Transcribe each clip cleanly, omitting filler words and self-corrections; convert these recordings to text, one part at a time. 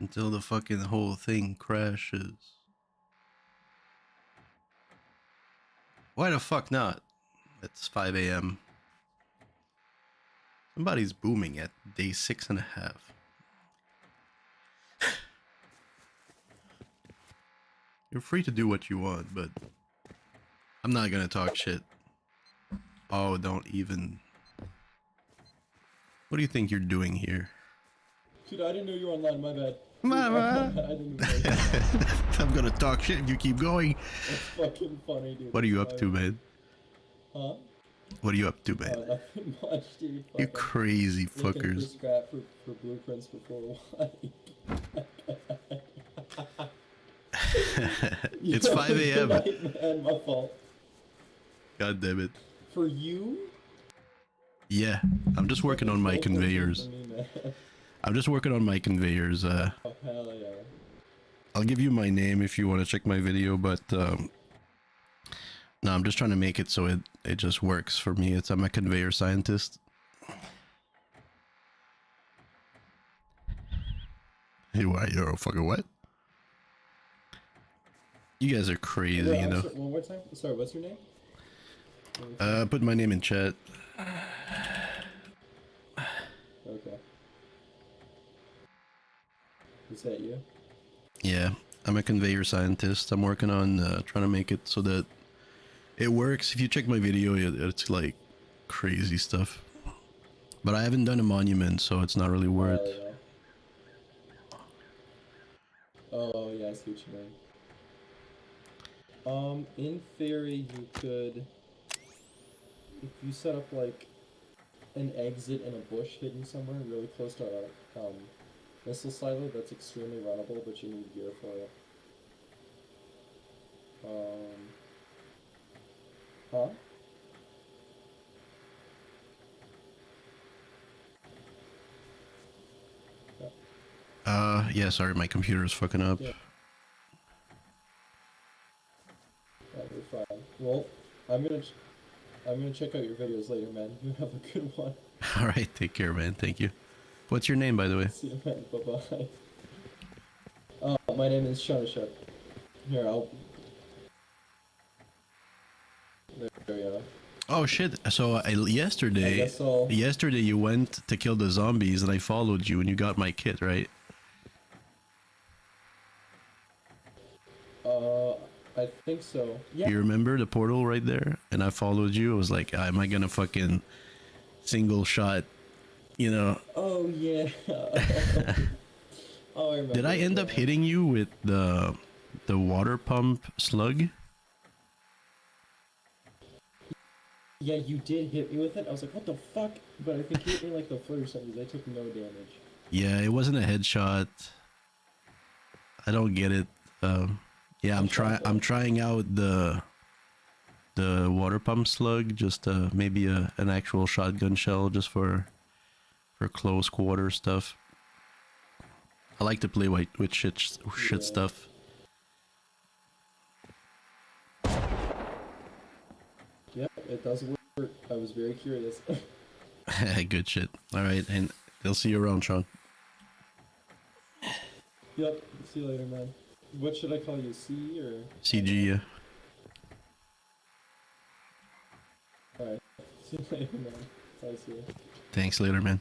until the fucking whole thing crashes. Why the fuck not? It's 5 a.m. Somebody's booming at day 6.5. You're free to do what you want, but I'm not gonna talk shit. Oh, don't even. What do you think you're doing here? Dude, I didn't know you were online, my bad. Mama! I didn't know. I'm gonna talk shit if you keep going. That's fucking funny, dude. What are you up to, man? Huh? What are you up to, man? Nothing much, dude. You crazy Looking for fuckers. scrap for blueprints before It's 5 a.m. Man, my fault. God damn it. For you? Yeah, I'm just working on my conveyors. I'm just working on my conveyors. Oh, hell yeah. I'll give you my name if you want to check my video, but no, I'm just trying to make it so it just works for me. I'm a conveyor scientist. You're a fucking what? You guys are crazy, you know. One more time? Sorry, what's your name? Put my name in chat. Okay. Is that you? Yeah, I'm a conveyor scientist. I'm working on trying to make it so that it works. If you check my video, it's like crazy stuff. But I haven't done a monument, so it's not really worth. Oh yeah, I see what you mean. In theory, you could, if you set up like an exit in a bush hidden somewhere really close to a missile silo, that's extremely runnable, but you need gear for it. Huh? Yeah, sorry, my computer's fucking up. Yeah. You're fine. Well, I'm gonna check out your videos later, man. You have a good one. Alright, take care, man. Thank you. What's your name, by the way? See you, man. Bye-bye. My name is Shunashuk. Here, There we go. Oh shit! So yesterday you went to kill the zombies, and I followed you, and you got my kit, right? I think so. Yeah. You remember the portal right there? And I followed you. I was like, am I gonna fucking single shot, you know? Oh yeah. Oh, I remember. Did I end up hitting you with the water pump slug? Yeah, you did hit me with it. I was like, what the fuck? But I think you hit me like the foot or something, because I took no damage. Yeah, it wasn't a headshot. I don't get it. Yeah, I'm trying out the water pump slug, just maybe an actual shotgun shell just for close quarter stuff. I like to play with shit stuff. Yeah, it does work. I was very curious. Good shit. All right, and they'll see you around, Sean. Yep. See you later, man. What should I call you? C or CG? Yeah. Alright. See you later, man. Bye, see you. Thanks, later, man.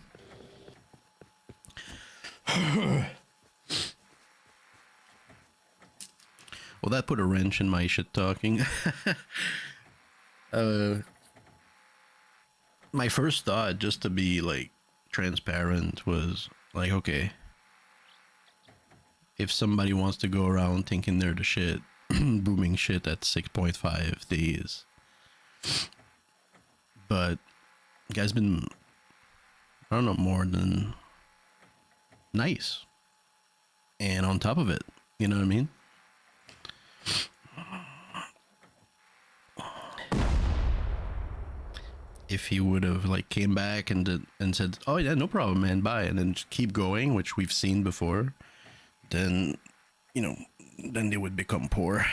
Well, that put a wrench in my shit talking. My first thought, just to be like transparent, was like, okay, if somebody wants to go around thinking they're the shit, booming shit at 6.5 days, but the guy's been, I don't know, more than nice, and on top of it, you know what I mean? If he would have like came back and said, oh yeah, no problem, man, bye, and then just keep going, which we've seen before, then, you know, then they would become poor.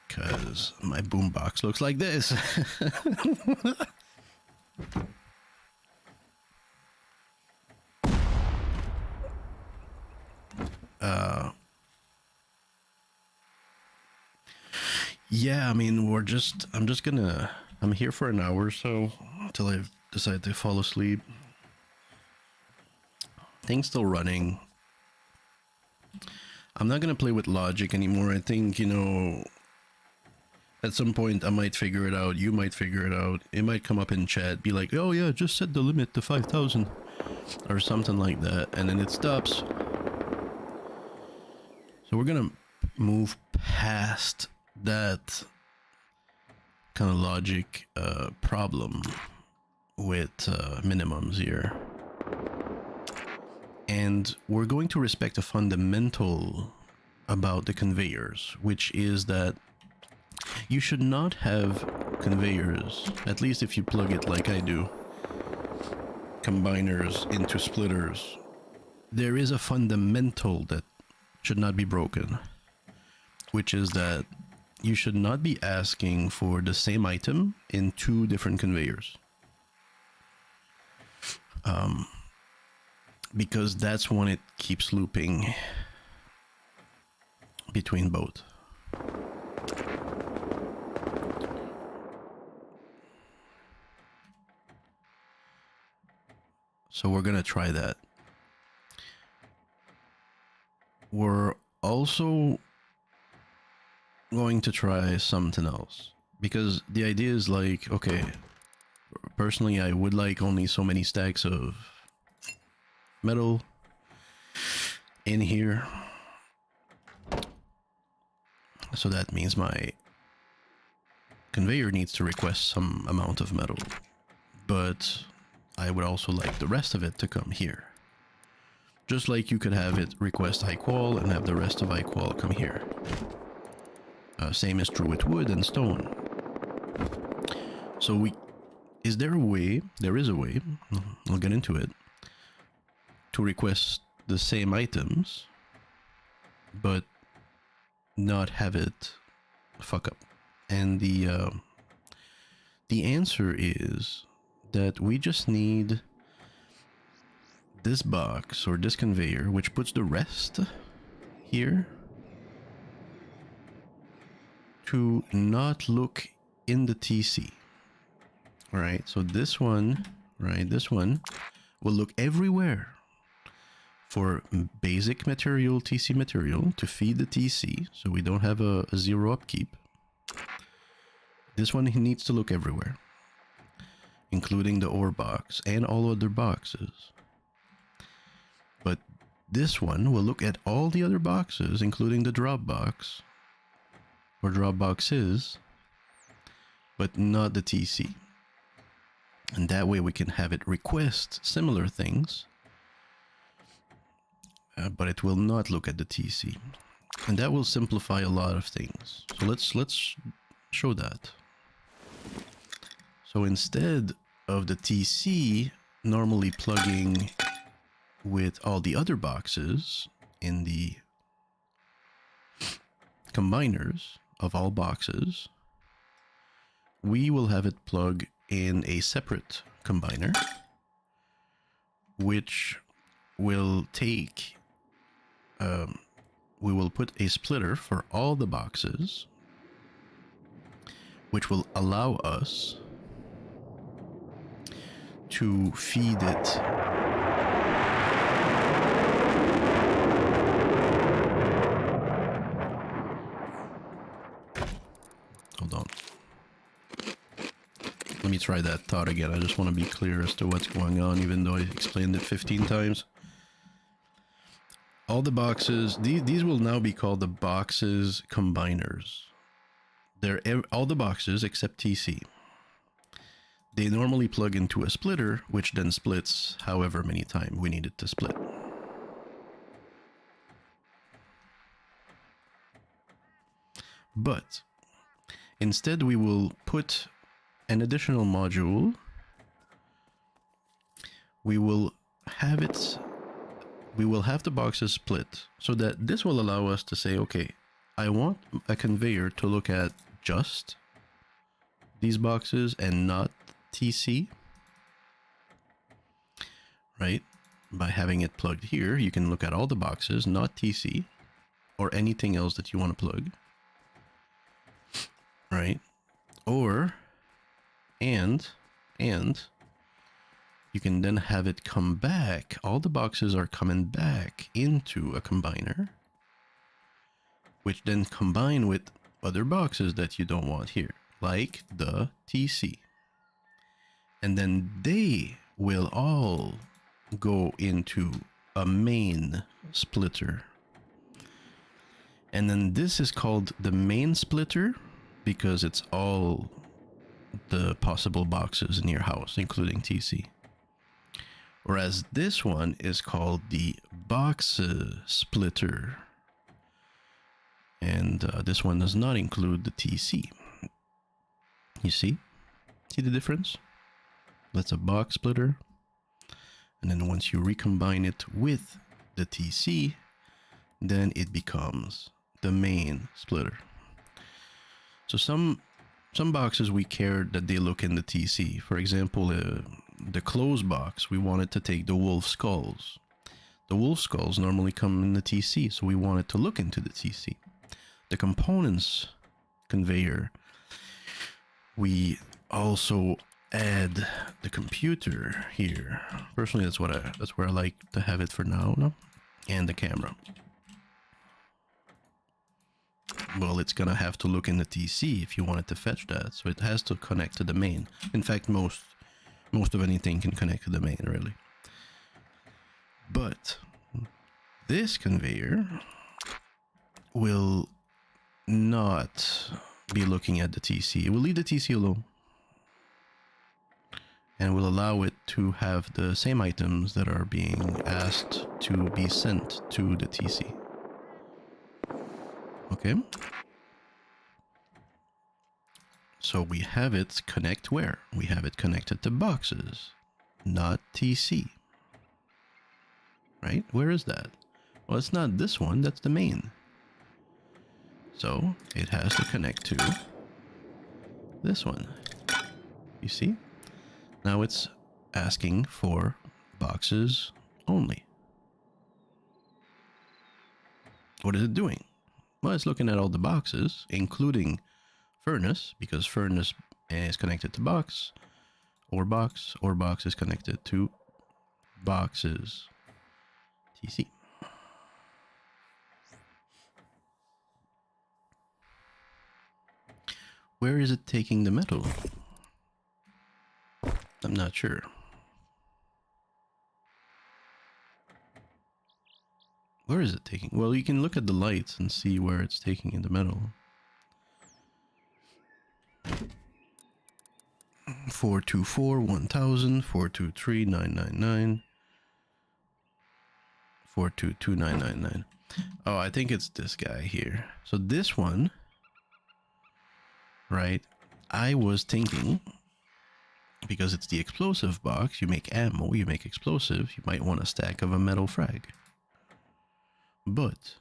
Cause my boombox looks like this. Yeah, I mean, I'm here for an hour or so until I decide to fall asleep. Thing's still running. I'm not gonna play with logic anymore. I think, at some point I might figure it out. You might figure it out. It might come up in chat, be like, oh yeah, just set the limit to 5,000 or something like that, and then it stops. So we're gonna move past that kind of logic problem with minimums here. And we're going to respect a fundamental about the conveyors, which is that you should not have conveyors, at least if you plug it like I do, combiners into splitters. There is a fundamental that should not be broken, which is that you should not be asking for the same item in two different conveyors. Because that's when it keeps looping between both. So we're gonna try that. We're also going to try something else, because the idea is like, okay, personally I would like only so many stacks of metal in here, so that means my conveyor needs to request some amount of metal, but I would also like the rest of it to come here. Just like you could have it request high qual and have the rest of high qual come here. Same is true with wood and stone. So is there a way, there is a way, I'll get into it, to request the same items, but not have it fuck up. And the answer is that we just need this box or this conveyor, which puts the rest here, to not look in the TC. All right, so this one, right, this one will look everywhere for basic material, TC material, to feed the TC, so we don't have a zero upkeep. This one needs to look everywhere, including the ore box and all other boxes. But this one will look at all the other boxes, including the drop box, or drop boxes, but not the TC. And that way we can have it request similar things, but it will not look at the TC. And that will simplify a lot of things. So let's show that. So instead of the TC normally plugging with all the other boxes in the combiners of all boxes, we will have it plug in a separate combiner, which will take, we will put a splitter for all the boxes, which will allow us to feed it hold on, let me try that thought again. I just want to be clear as to what's going on, even though I explained it 15 times. All the boxes, these will now be called the boxes combiners. They're all the boxes except TC. They normally plug into a splitter, which then splits however many times we need it to split. But instead we will put an additional module. We will have the boxes split, so that this will allow us to say, okay, I want a conveyor to look at just these boxes and not TC, right? By having it plugged here, you can look at all the boxes, not TC, or anything else that you want to plug. right? Or, and you can then have it come back. All the boxes are coming back into a combiner, which then combine with other boxes that you don't want here, like the TC. And then they will all go into a main splitter. And then this is called the main splitter because it's all the possible boxes in your house, including TC. Whereas this one is called the box splitter. And this one does not include the TC. You see? See the difference? That's a box splitter. And then once you recombine it with the TC, then it becomes the main splitter. So some boxes we care that they look in the TC. For example, the closed box, we want it to take the wolf skulls. The wolf skulls normally come in the TC, so we want it to look into the TC. The components conveyor, we also add the computer here. Personally, that's where I like to have it for now, no? And the camera. Well, it's gonna have to look in the TC if you want it to fetch that, so it has to connect to the main. In fact, most of anything can connect to the main, really. But this conveyor will not be looking at the TC. It will leave the TC alone and will allow it to have the same items that are being asked to be sent to the TC. Okay. So we have it connect where? We have it connected to boxes, not TC. Right? Where is that? Well, it's not this one, that's the main. So it has to connect to this one. You see? Now it's asking for boxes only. What is it doing? Well, it's looking at all the boxes, including furnace, because furnace is connected to box, or box is connected to boxes. TC. Where is it taking the metal? I'm not sure. Where is it taking? Well, you can look at the lights and see where it's taking in the metal. 424 1000, 423 999, 422 999. Oh, I think it's this guy here. So this one, right? I was thinking, because it's the explosive box, you make ammo, you make explosive, you might want a stack of a metal frag. But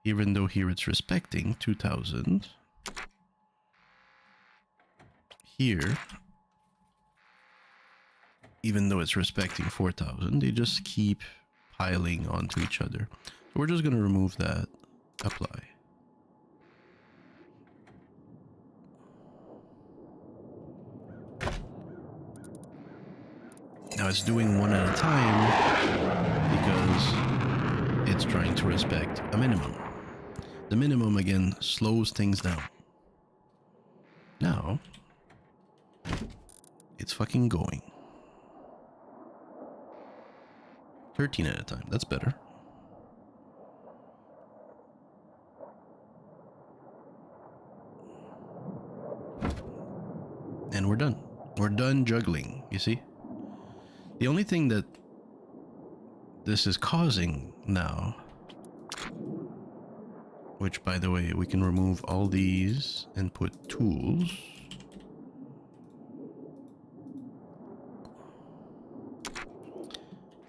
even though here it's respecting 2000, here, even though it's respecting 4000, they just keep piling onto each other. So we're just going to remove that, apply. Now it's doing one at a time because it's trying to respect a minimum. The minimum, again, slows things down. Now, it's fucking going. 13 at a time, that's better. And we're done. We're done juggling, you see? The only thing that this is causing now, which, by the way, we can remove all these and put tools.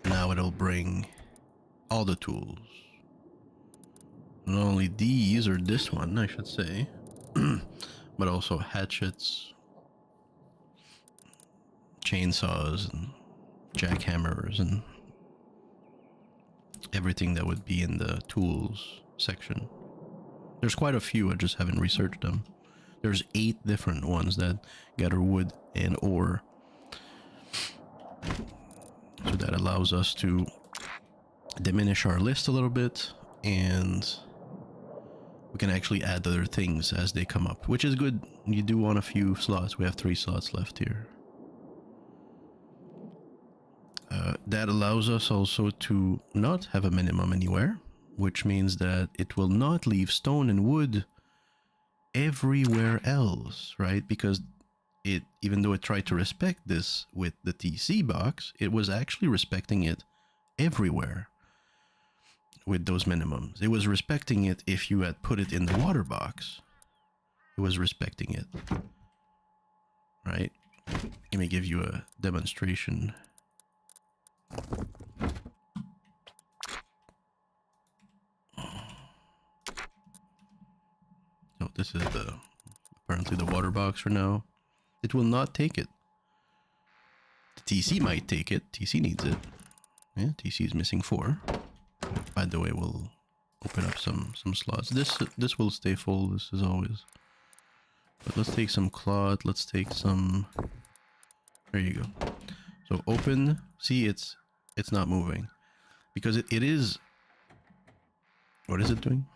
Now it'll bring all the tools. Not only these, or this one, I should say, but also hatchets, chainsaws, and jackhammers, and everything that would be in the tools section. There's quite a few, I just haven't researched them. There's 8 different ones that gather wood and ore. So that allows us to diminish our list a little bit, and we can actually add other things as they come up, which is good. You do want a few slots. We have 3 slots left here. That allows us also to not have a minimum anywhere, which means that it will not leave stone and wood everywhere else, right? Because it, even though it tried to respect this with the TC box, it was actually respecting it everywhere with those minimums. It was respecting it if you had put it in the water box. It was respecting it, right? Let me give you a demonstration. So this is apparently the water box for now. It will not take it. The TC might take it. TC needs it. Yeah, TC is missing 4. By the way, we'll open up some slots. This will stay full. This is always. But let's take some cloth. Let's take some. There you go. So open. See, it's not moving because it is. What is it doing?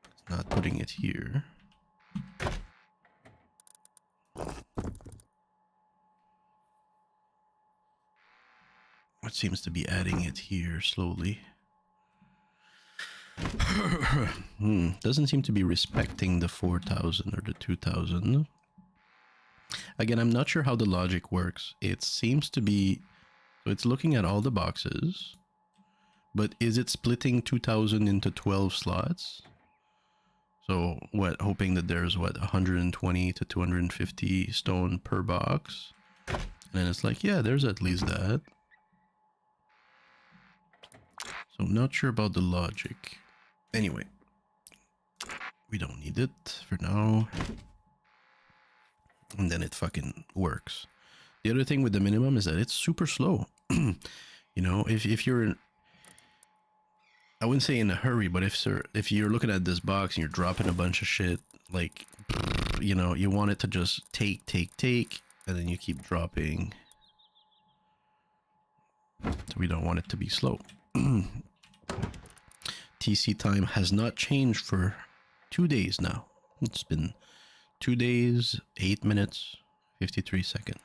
It's not putting it here. It seems to be adding it here slowly. Doesn't seem to be respecting the 4,000 or the 2,000. Again, I'm not sure how the logic works. It seems to be, so it's looking at all the boxes, but is it splitting 2,000 into 12 slots? So what, hoping that there's what, 120 to 250 stone per box? And then it's like, yeah, there's at least that. So I'm not sure about the logic. Anyway, we don't need it for now. And then it fucking works. The other thing with the minimum is that it's super slow. You know, if you're, I wouldn't say in a hurry, but if you're looking at this box and you're dropping a bunch of shit, like, you know, you want it to just take, and then you keep dropping. So we don't want it to be slow. TC time has not changed for 2 days now. It's been 2 days, 8 minutes, 53 seconds.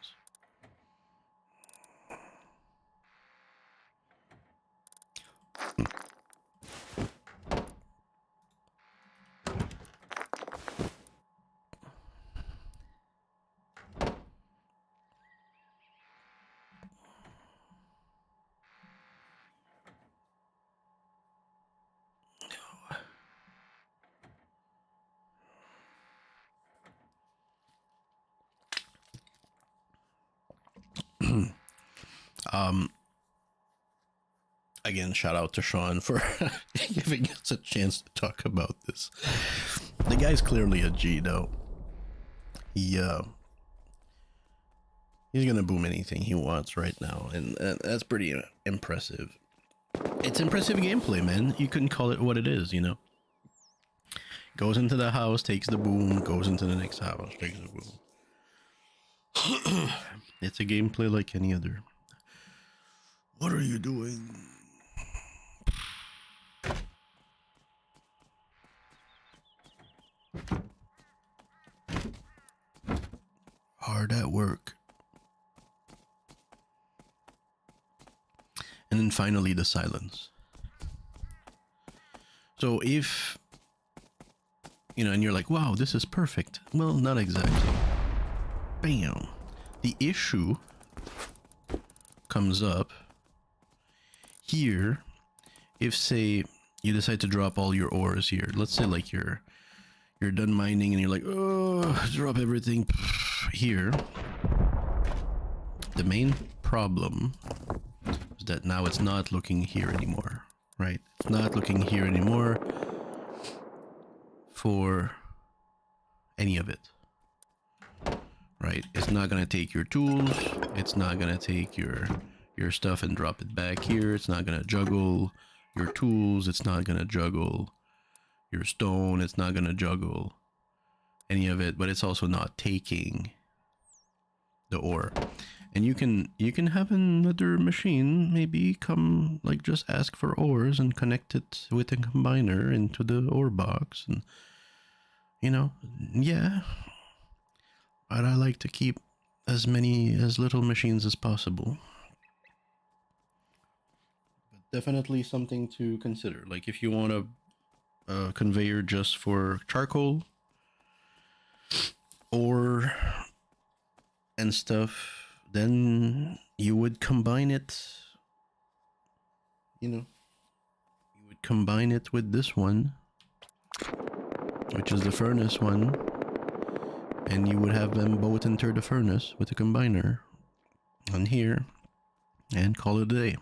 Again, shout out to Sean for giving us a chance to talk about this. The guy's clearly a G, though. He's gonna boom anything he wants right now, and that's pretty impressive. It's impressive gameplay, man. You couldn't call it what it is, you know. Goes into the house, takes the boom, goes into the next house, takes the boom. It's a gameplay like any other. What are you doing? Hard at work. And then finally the silence. So if, you know, and you're like, wow, this is perfect. Well, not exactly. Bam. The issue comes up here if, say, you decide to drop all your ores here. Let's say like you're done mining and you're like, oh, drop everything here. The main problem is that now it's not looking here anymore, right? It's not looking here anymore for any of it, right? It's not gonna take your tools. It's not gonna take your stuff and drop it back here. It's not gonna juggle Your tools, it's not gonna juggle. Your stone, it's not gonna juggle any of it, but it's also not taking the ore. And you can have another machine maybe come, like, just ask for ores and connect it with a combiner into the ore box, and you know, yeah. But I like to keep as little machines as possible. But definitely something to consider. Like if you want a conveyor just for charcoal or and stuff, then you would combine it, you know, you would combine it with this one, which is the furnace one, and you would have them both enter the furnace with a combiner on here and call it a day.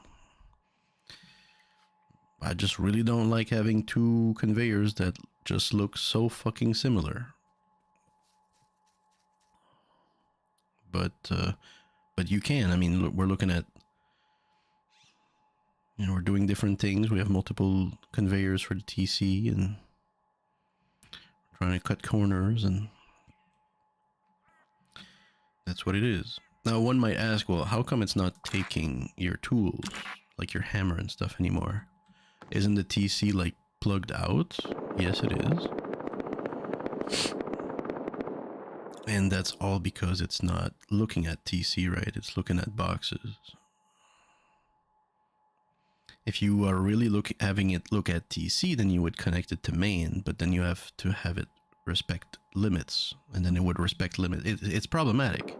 I just really don't like having two conveyors that just look so fucking similar. But you can. I mean, look, we're looking at, you know, we're doing different things. We have multiple conveyors for the TC and trying to cut corners, and that's what it is. Now, one might ask, well, how come it's not taking your tools, like your hammer and stuff anymore? Isn't the TC like plugged out? Yes, it is. And that's all because it's not looking at TC, right? It's looking at boxes. If you are really having it look at TC, then you would connect it to main, but then you have to have it respect limits, and then it would respect limit. It's problematic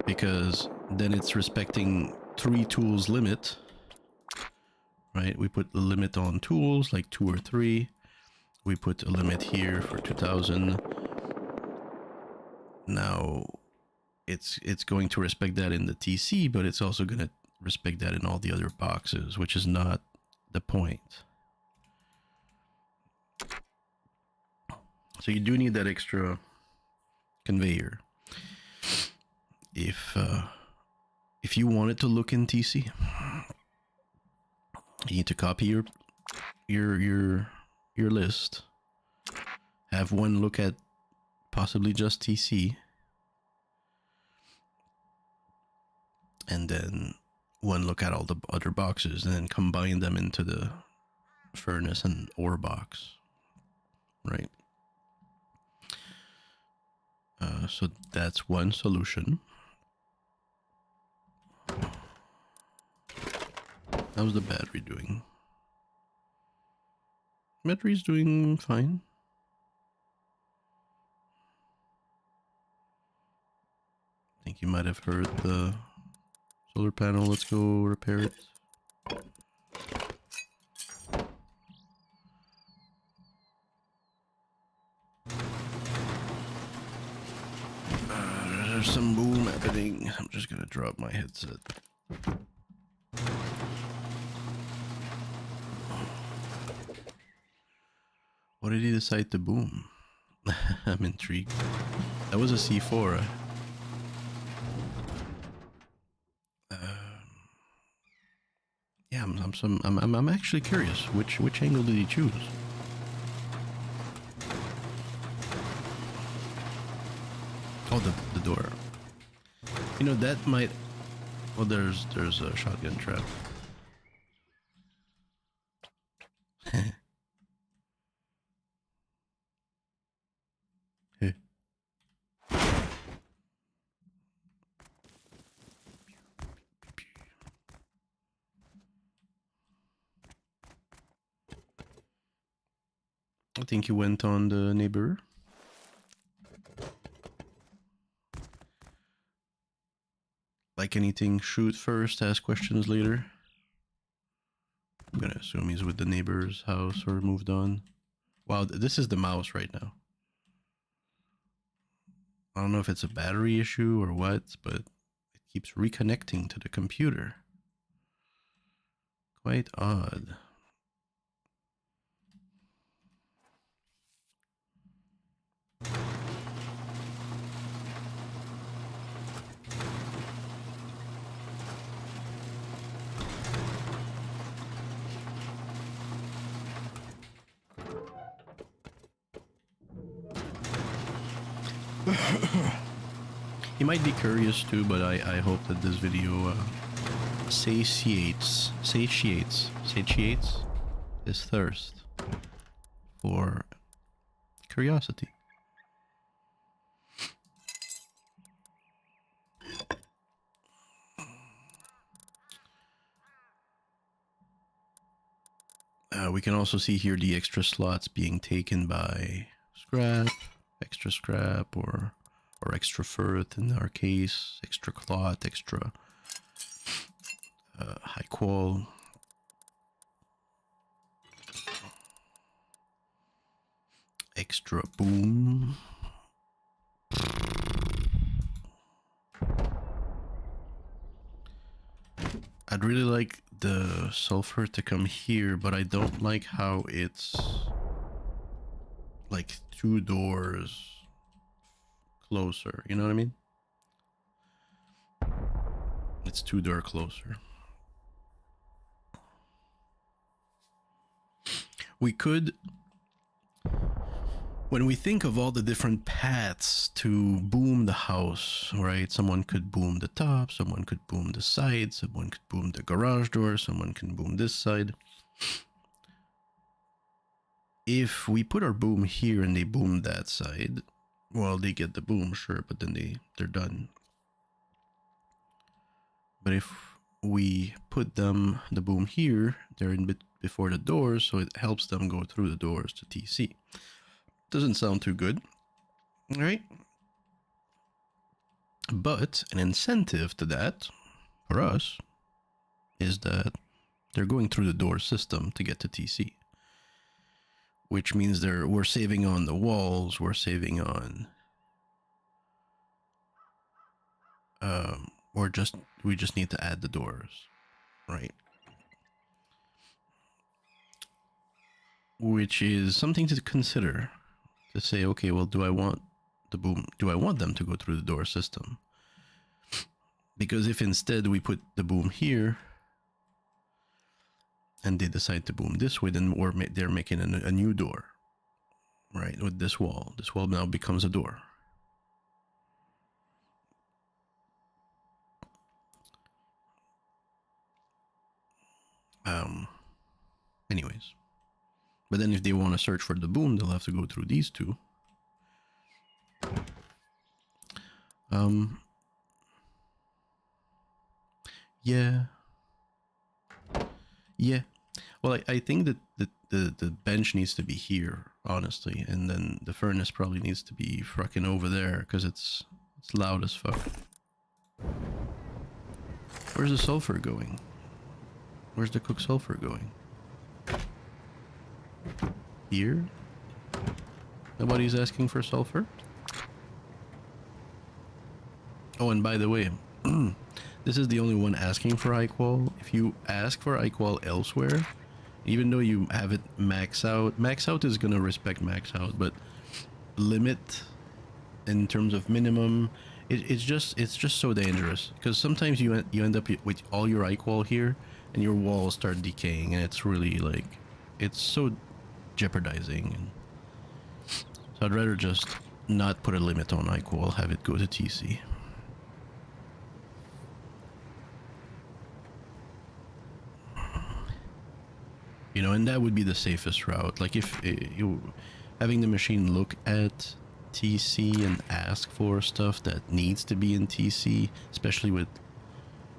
because then it's respecting 3 tools limit, right? We put the limit on tools like 2 or 3. We put a limit here for 2000. Now it's going to respect that in the TC, but it's also going to respect that in all the other boxes, which is not the point. So you do need that extra conveyor if you want it to look in TC. You need to copy your list, have one look at possibly just TC, and then one look at all the other boxes, and then combine them into the furnace and ore box, right? So that's one solution. How's the battery doing? Battery's doing fine. I think you might have heard the solar panel. Let's go repair it. There's some boom happening. I'm just gonna drop my headset. What did he decide to boom? I'm intrigued. That was a C4. Yeah, I'm actually curious. Which angle did he choose? Oh, the door. You know, that might... Well, there's a shotgun trap. Hey. I think you went on the neighbor. Like anything, shoot first, ask questions later. I'm gonna assume he's with the neighbor's house or moved on. Wow, this is the mouse right now. I don't know if it's a battery issue or what, but it keeps reconnecting to the computer. Quite odd. He might be curious too, but I hope that this video satiates his thirst for curiosity. We can also see here the extra slots being taken by scrap, extra scrap, or extra fur in our case, extra cloth, extra high qual. Extra boom. I'd really like the sulfur to come here, but I don't like how it's like 2 doors closer, you know what I mean? It's 2 door closer. We could, when we think of all the different paths to boom the house, right? Someone could boom the top, someone could boom the side, someone could boom the garage door, someone can boom this side. If we put our boom here and they boom that side, well, they get the boom, sure, but then they're done. But if we put them, the boom here, they're in before the doors, so it helps them go through the doors to TC. Doesn't sound too good, right? But an incentive to that, for us, is that they're going through the door system to get to TC. Which means we're saving on the walls, we're saving on... we just need to add the doors, right? Which is something to consider. To say, okay, well, do I want the boom? Do I want them to go through the door system? Because if instead we put the boom here, and they decide to boom this way, then they're making a new door, right? With this wall now becomes a door. Anyways. But then if they want to search for the boom, they'll have to go through these two. Yeah. Yeah. Well, I think that the bench needs to be here, honestly. And then the furnace probably needs to be fucking over there, because it's loud as fuck. Where's the sulfur going? Where's the cooked sulfur going? Here? Nobody's asking for sulfur? Oh, and by the way, this is the only one asking for iQual. If you ask for iQual elsewhere, even though you have it max out is gonna respect max out, but limit in terms of minimum, it's just so dangerous, because sometimes you end up with all your iQual here and your walls start decaying, and it's really like, it's so jeopardizing. And so I'd rather just not put a limit on iQual, have it go to TC. You know, and that would be the safest route. Like, if you having the machine look at TC and ask for stuff that needs to be in TC, especially with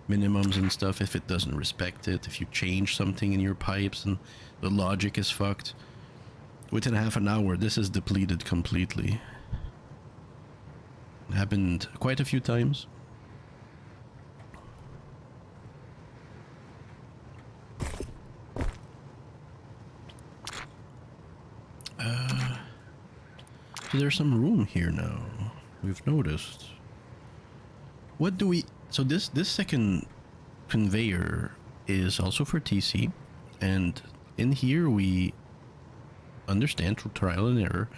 minimums and stuff, if it doesn't respect it, if you change something in your pipes and the logic is fucked, within half an hour this is depleted completely. It happened quite a few times. So there's some room here now, we've noticed. What do we... So this second conveyor is also for TC, and in here we understand through trial and error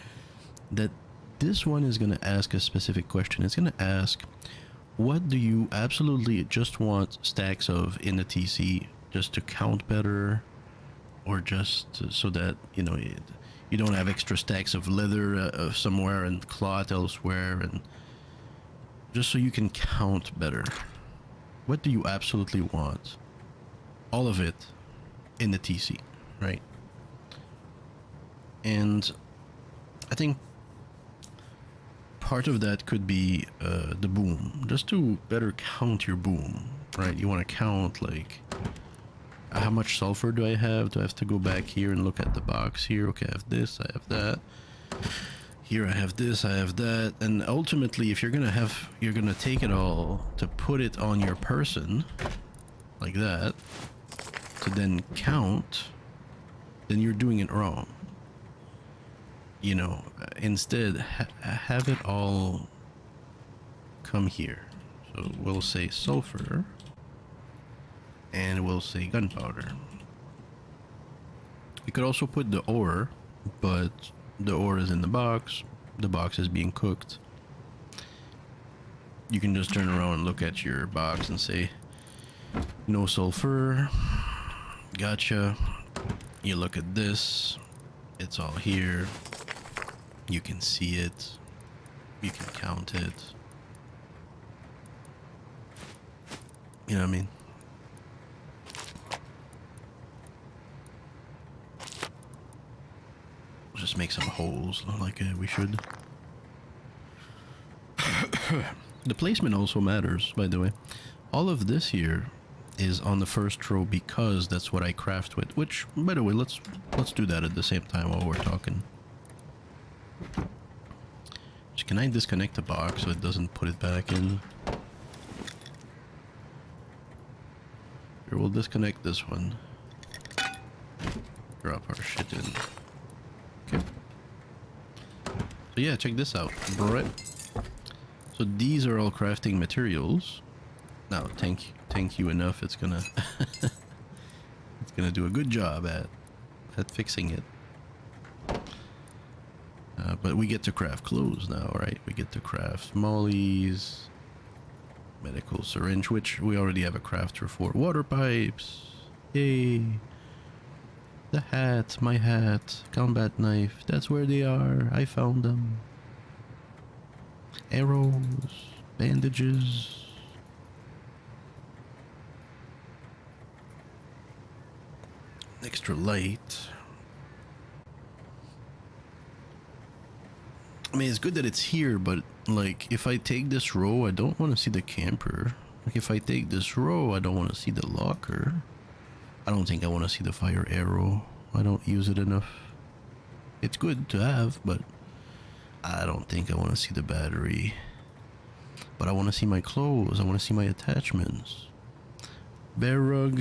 that this one is going to ask a specific question. It's going to ask, what do you absolutely just want stacks of in the TC just to count better, or just so that, you know, you don't have extra stacks of leather somewhere and cloth elsewhere, and just so you can count better. What do you absolutely want? All of it in the TC, right? And I think part of that could be the boom, just to better count your boom, right? You want to count like how much sulfur do I have? Do I have to go back here and look at the box here? Okay, I have this, I have that. Here I have this, I have that. And ultimately, if you're gonna take it all to put it on your person like that to then count, then you're doing it wrong. You know, instead have it all come here. So we'll say sulfur and we'll say gunpowder. You could also put the ore, but the ore is in the box is being cooked. You can just turn around and look at your box and say no sulfur. Gotcha. You look at this, it's all here. You can see it, you can count it. You know what I mean? Just make some holes like we should. The placement also matters, by the way. All of this here is on the first row because that's what I craft with. Which, by the way, let's do that at the same time while we're talking. Can I disconnect the box so it doesn't put it back in? Here, we'll disconnect this one. Drop our shit in. Okay. So yeah, check this out. Right. So these are all crafting materials. Now, thank you enough. It's gonna it's gonna do a good job at fixing it. But we get to craft clothes now, right? We get to craft mollies, medical syringe, which we already have a crafter for. Water pipes, yay! The hat, my hat, combat knife. That's where they are. I found them. Arrows, bandages. Extra light. I mean, it's good that it's here, but like, if I take this row, I don't want to see the camper. Like, if I take this row, I don't want to see the locker. I don't think I want to see the fire arrow. I don't use it enough. It's good to have, but I don't think I want to see the battery. But I want to see my clothes. I want to see my attachments. Bear rug.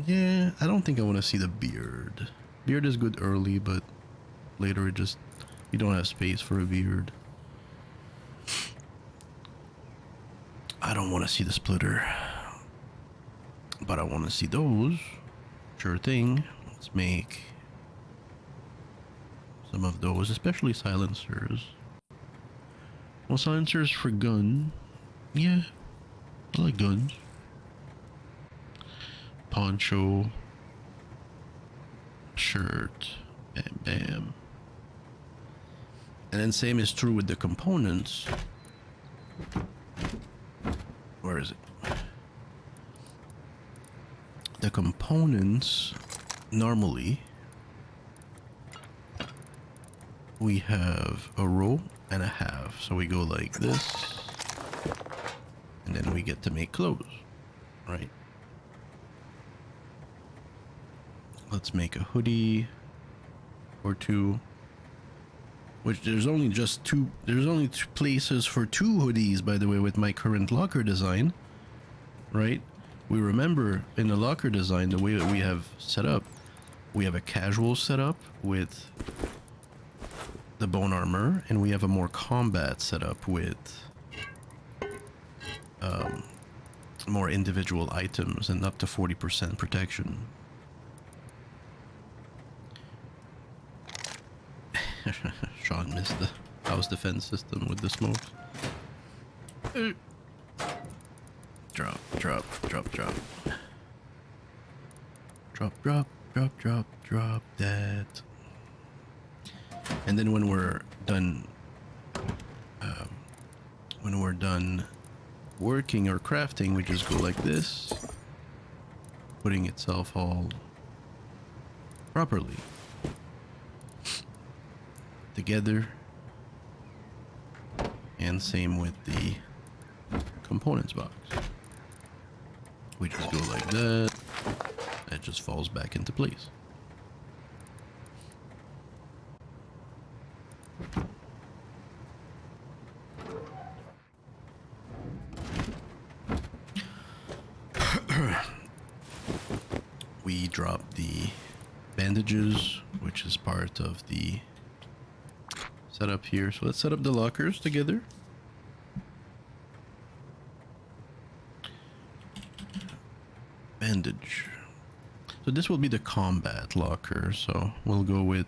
Yeah, I don't think I want to see the beard. Beard is good early, but later it just... You don't have space for a beard. I don't want to see the splitter. But I want to see those. Sure thing. Let's make some of those, especially silencers. Well, silencers for gun. Yeah, I like guns. Poncho. Shirt. Bam, bam. And then same is true with the components. Where is it? The components, normally, we have a row and a half. So we go like this, and then we get to make clothes, right? Let's make a hoodie or two. Which there's only just two, there's only two places for two hoodies, by the way, with my current locker design, right? We remember in the locker design, the way that we have set up, we have a casual setup with the bone armor, and we have a more combat setup with more individual items and up to 40% protection. Sean missed the house defense system with the smokes. Drop, drop, drop, drop. Drop, drop, drop, drop, drop that. And then when we're done, working or crafting, we just go like this, putting itself all properly together. And same with the components box. We just go like that. It just falls back into place. We drop the bandages, which is part of the setup here. So let's set up the lockers together. Bandage. So this will be the combat locker. So we'll go with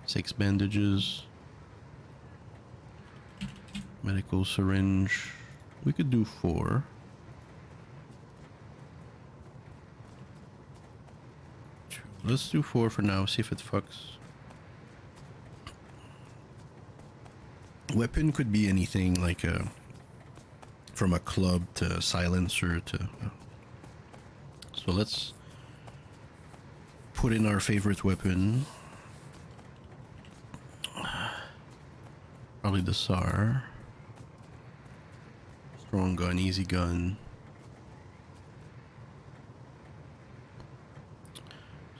6 bandages. Medical syringe. We could do 4. Let's do 4 for now, see if it fucks. Weapon could be anything, like from a club to silencer to... So let's put in our favorite weapon. Probably the SAR. Strong gun, easy gun.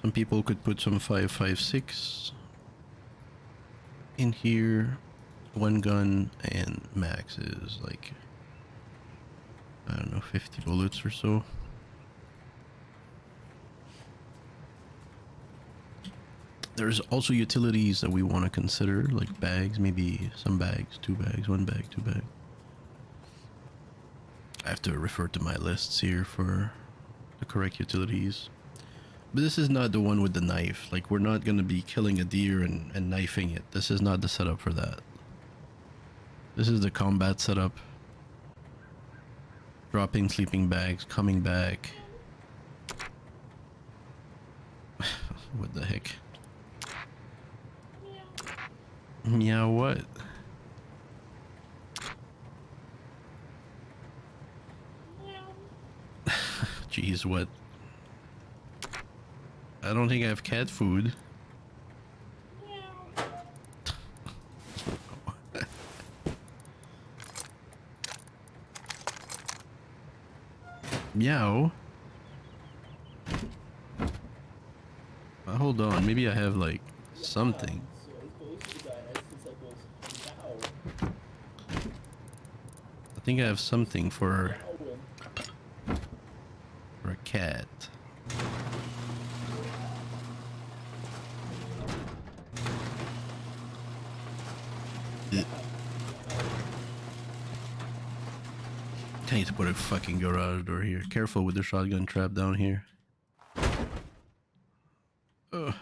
Some people could put some 5.56 in here. One gun, and max is like, I don't know, 50 bullets or so. There's also utilities that we want to consider, like bags, maybe some bags, 2 bags, 1 bag, 2 bags. I have to refer to my lists here for the correct utilities. But this is not the one with the knife. Like, we're not going to be killing a deer and knifing it. This is not the setup for that. This is the combat setup. Dropping sleeping bags, coming back. What the heck? Meow what? Jeez, what? I don't think I have cat food. Meow. Hold on, maybe I have like something. I think I have something for a cat. I need to put a fucking garage door here. Careful with the shotgun trap down here. Ugh.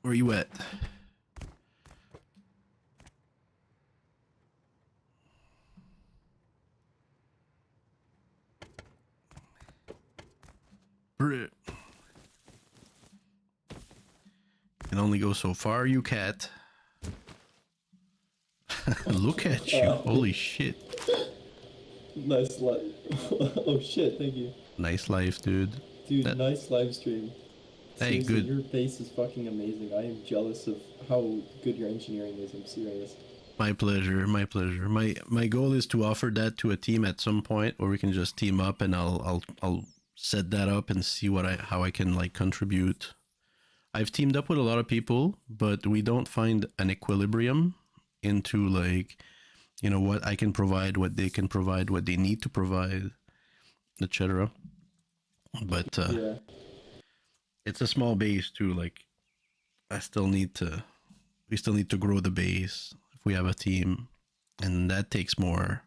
Where you at? Brit. Can only go so far, you cat. Look at you. Holy shit. Nice life. Oh shit, thank you. Nice life, dude. Dude, nice live stream. Hey, Seriously, good. Your base is fucking amazing. I am jealous of how good your engineering is. I'm serious. My pleasure, my pleasure. My goal is to offer that to a team at some point, or we can just team up, and I'll set that up and see how I can like contribute. I've teamed up with a lot of people, but we don't find an equilibrium into like, you know, what I can provide, what they can provide, what they need to provide, etc. But Yeah. it's a small base too. Like, we still need to grow the base if we have a team, and that takes more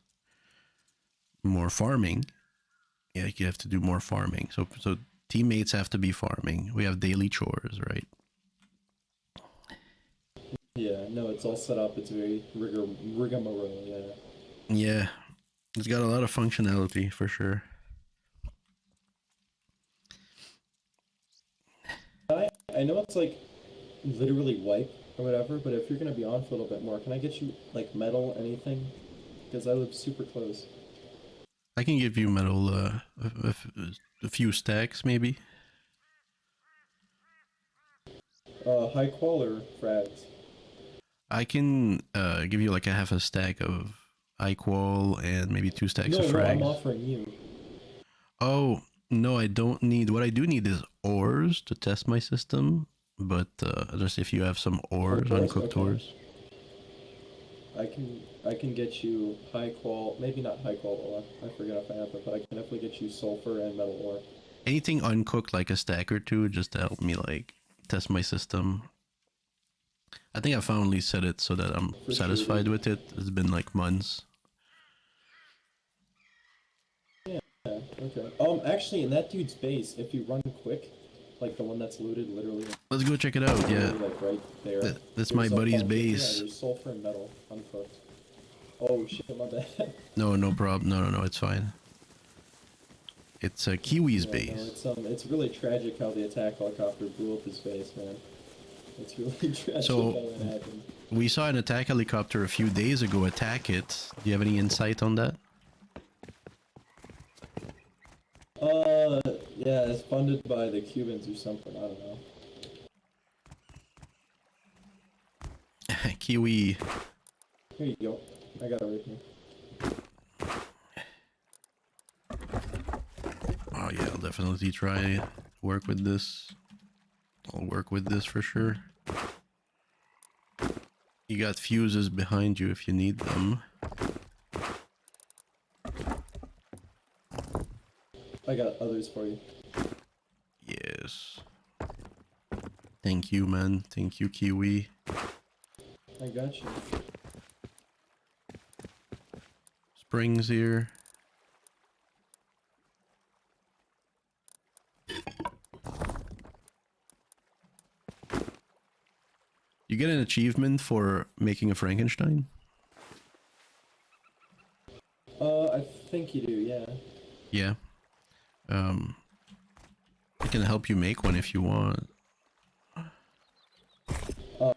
farming. Yeah, you have to do more farming. So teammates have to be farming. We have daily chores, right? Yeah, no, it's all set up. It's very rigmarole, yeah. Yeah, it's got a lot of functionality for sure. I know it's like literally wipe or whatever, but if you're gonna be on for a little bit more, can I get you like metal, anything? Because I live super close. I can give you metal, a few stacks maybe. High qual or frags? I can give you like a half a stack of iQual and maybe 2 stacks of No, no, I'm frags. offering you. Oh, no, I don't need. What I do need is ores to test my system. But just if you have some ores, Ores? uncooked Okay. ores. I can get you high qual, maybe not high qual ore. I forget if I have it, but I can definitely get you sulfur and metal ore. Anything uncooked, like a stack or two, just to help me like test my system. I think I finally set it so that I'm For sure, satisfied dude. with it. It's been like months. Yeah, okay. Actually, in that dude's base, if you run quick, like the one that's looted literally, Let's go check it out. Yeah, literally like right there, that's my there's a buddy's bunch of, yeah, base. there's sulfur and metal uncooked. Oh shit, my bad. No, no problem. No, no, no, it's fine. It's Kiwi's Yeah, no, base. it's really tragic how the attack helicopter blew up his base, man. It's really tragic So how that happened. we saw an attack helicopter a few days ago attack it. Do you have any insight on that? Yeah, it's funded by the Cubans or something, I don't know. Kiwi. Here you go. I got it right here. Oh yeah, I'll definitely try work with this. I'll work with this for sure. You got fuses behind you if you need them. I got others for you. Yes. Thank you, man. Thank you, Kiwi. I got you. Springs here. You get an achievement for making a Frankenstein? I think you do, yeah. Yeah. I can help you make one if you want. I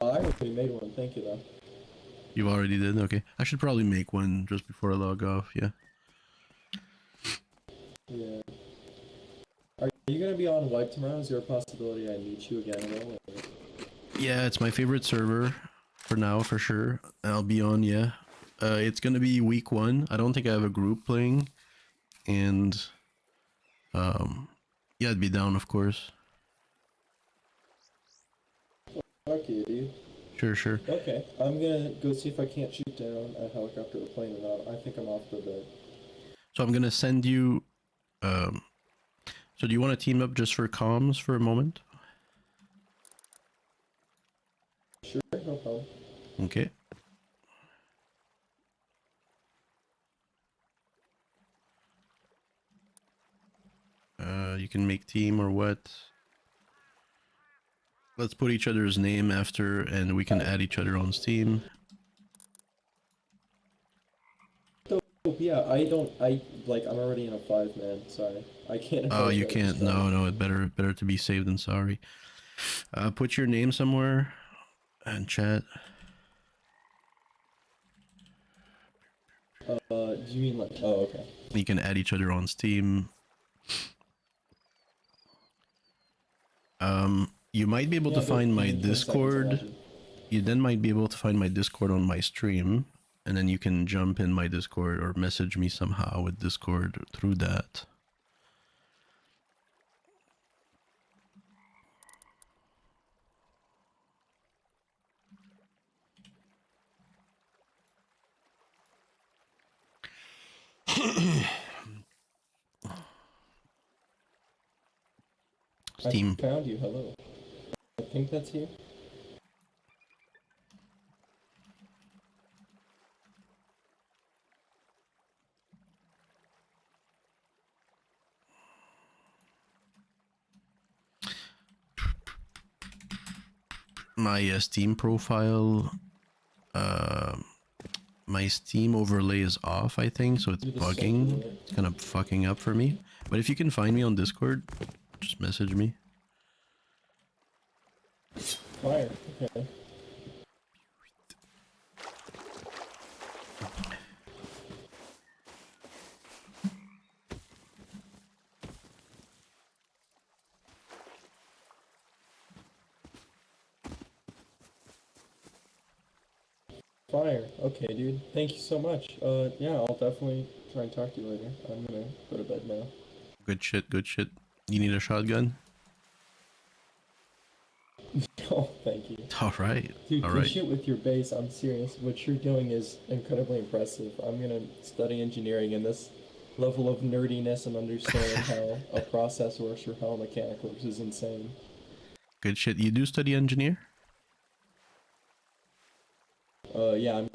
already made one, thank you though. You already did? Okay. I should probably make one just before I log off, yeah. Yeah. Are you gonna be on Wipe tomorrow? Is there a possibility I meet you again at all? Or... Yeah, it's my favorite server for now, for sure. I'll be on, yeah. It's gonna be week 1. I don't think I have a group playing. And, yeah, I'd be down, of course. Okay, dude. Sure, sure. Okay, I'm gonna go see if I can't shoot down a helicopter or plane or not. I think I'm off for a bit. So I'm gonna send you, so do you want to team up just for comms for a moment? Sure, no problem. Okay. You can make team or what? Let's put each other's name after and we can add each other on Steam. Oh, yeah, I'm already in a 5-man, sorry. I can't Oh, invite you you at this can't. time. No, no, it better to be safe than sorry. Put your name somewhere and chat. Do you mean like, oh, okay. You can add each other on Steam. You might be able Yeah, to find give my me 10 seconds, Discord. imagine. You then might be able to find my Discord on my stream, and then you can jump in my Discord or message me somehow with Discord through that. Steam. I found you, hello. I think that's you. My Steam profile, my Steam overlay is off, I think, so it's You're the bugging. soldier, right? It's kind of fucking up for me. But if you can find me on Discord, just message me. Fire. Okay. Fire. Okay, dude. Thank you so much. Yeah, I'll definitely try and talk to you later. I'm gonna go to bed now. Good shit, good shit. You need a shotgun? Oh, thank you. Alright, Dude, good alright. shit with your base. I'm serious. What you're doing is incredibly impressive. I'm gonna study engineering, and this level of nerdiness and understanding how a process works or how a mechanic works is insane. Good shit. You do study engineer? Yeah, I'm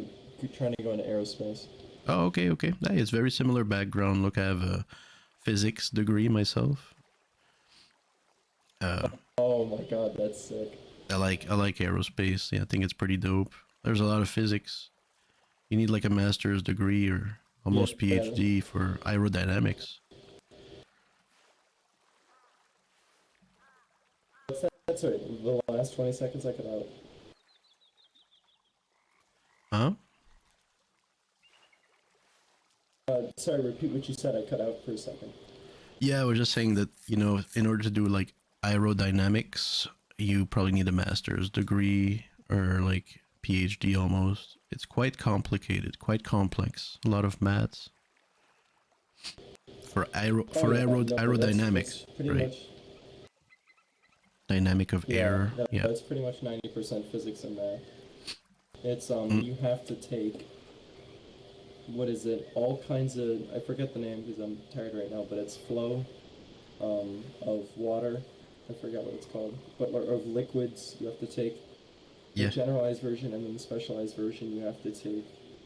trying to go into aerospace. Oh, okay, okay. Hey, it's very similar background. Look, I have a physics degree myself. Uh, Oh my god, that's sick. I like aerospace. Yeah, I think it's pretty dope. There's a lot of physics. You need like a master's degree or almost Yeah, PhD for aerodynamics. that's right. The last 20 seconds I cut out. Huh? Sorry, repeat what you said. I cut out for a second. Yeah, I was just saying that, in order to do like aerodynamics, you probably need a master's degree or like PhD almost. It's quite complicated, quite complex. A lot of maths for Oh, yeah, no, aerodynamics, that's pretty right? much. Dynamic of Yeah, air. Yeah. that's pretty much 90% physics and math. It's you have to take, what is it? All kinds of, I forget the name because I'm tired right now, but it's flow of water. I forget what it's called, but of liquids. You have to take the Yeah. generalized version, and then the specialized version you have to take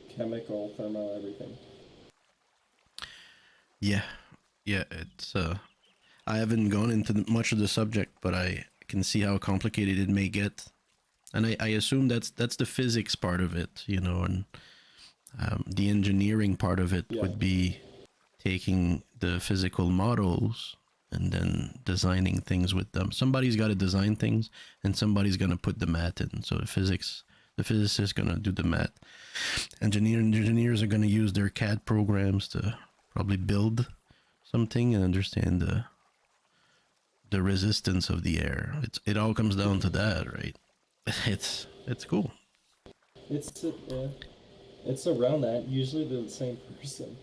chemical, thermal, everything. Yeah. Yeah, it's I haven't gone into much of the subject, but I can see how complicated it may get. And I assume that's the physics part of it, and the engineering part of it Yeah. would be taking the physical models and then designing things with them. Somebody's got to design things, and somebody's gonna put the math in. So the physicist gonna do the math. Engineers are gonna use their CAD programs to probably build something and understand the resistance of the air. It all comes down to that, right? It's cool. Yeah, it's around that. Usually they're the same person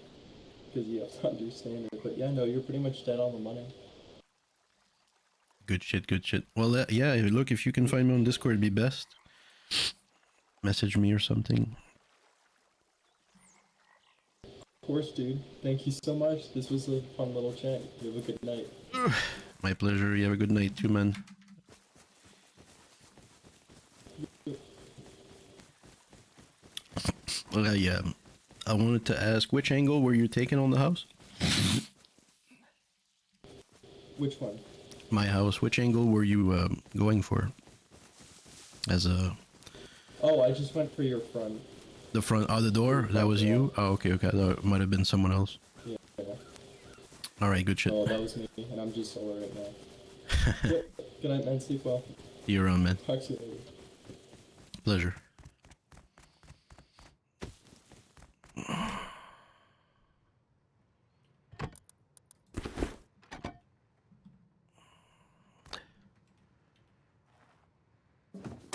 because you have to understand it. But yeah, no, you're pretty much dead on the money. Good shit, good shit. Well, yeah, look, if you can find me on Discord, it'd be best. Message me or something. Of course, dude. Thank you so much. This was a fun little chat. You have a good night. My pleasure. You have a good night too, man. Well, I wanted to ask, which angle were you taking on the house? Which one? My house. Which angle were you going for? As Oh, I just went for your front. the front, the door. That was you. Oh, okay, okay. I thought it might have been someone else. Yeah. All right, good shit. Oh, that was me, and I'm just solar right now. Yep. Good night, man. Sleep well. You're on, man. Talk to you later. Pleasure.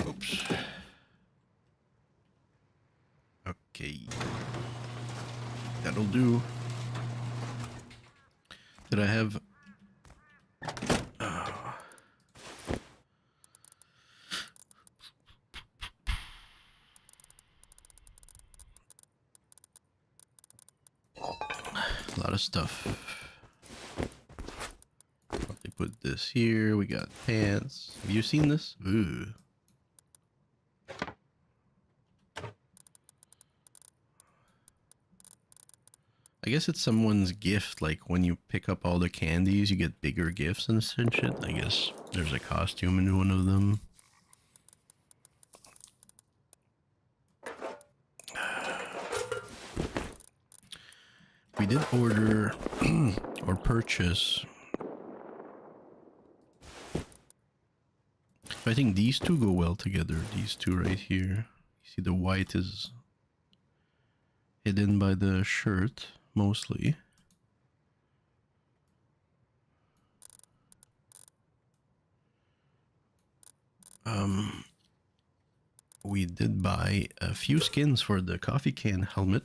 Oops. Okay. That'll do. Did I have... a lot of stuff. Probably put this here. We got pants. Have you seen this? Ooh. I guess it's someone's gift, like when you pick up all the candies, you get bigger gifts and shit. I guess there's a costume in one of them. We did order or purchase I think these two go well together. These two right here. You see the white is hidden by the shirt, mostly. We did buy a few skins for the coffee can helmet.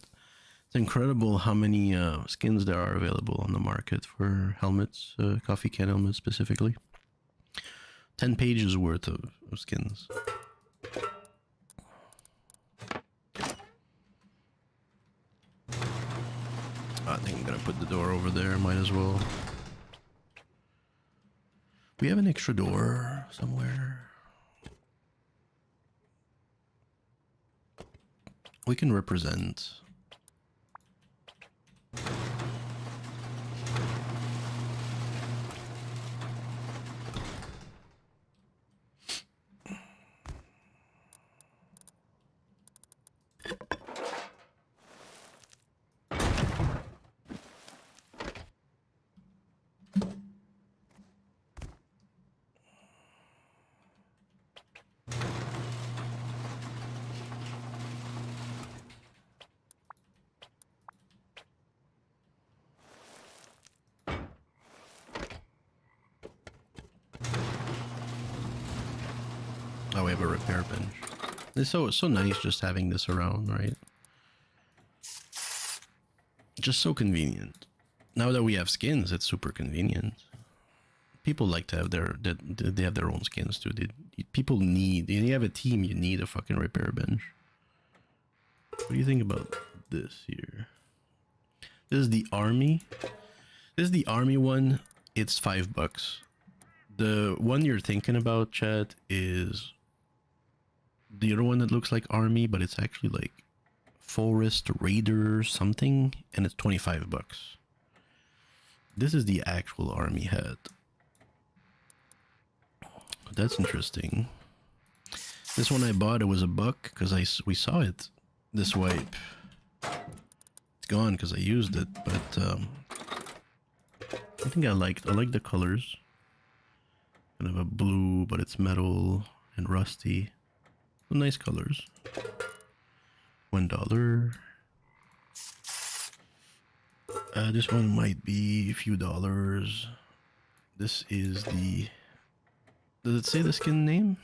It's incredible how many skins there are available on the market for helmets, coffee can helmets specifically. 10 pages worth of skins. I think I'm gonna put the door over there, might as well. We have an extra door somewhere. We can represent. Oh, we have a repair bench. It's so nice just having this around, right? Just so convenient. Now that we have skins, it's super convenient. People like to have they have their own skins too. People need. You have a team, you need a fucking repair bench. What do you think about this here? This is the army. This is the army one. It's $5. The one you're thinking about, chat, is the other one that looks like army, but it's actually like forest raider something, and it's $25. This is the actual army hat. That's interesting. This one I bought, it was $1 because we saw it this wipe. It's gone because I used it, but I think I like the colors. Kind of a blue, but it's metal and rusty. Nice colors. $1. This one might be a few dollars. This is the... Does it say the skin name?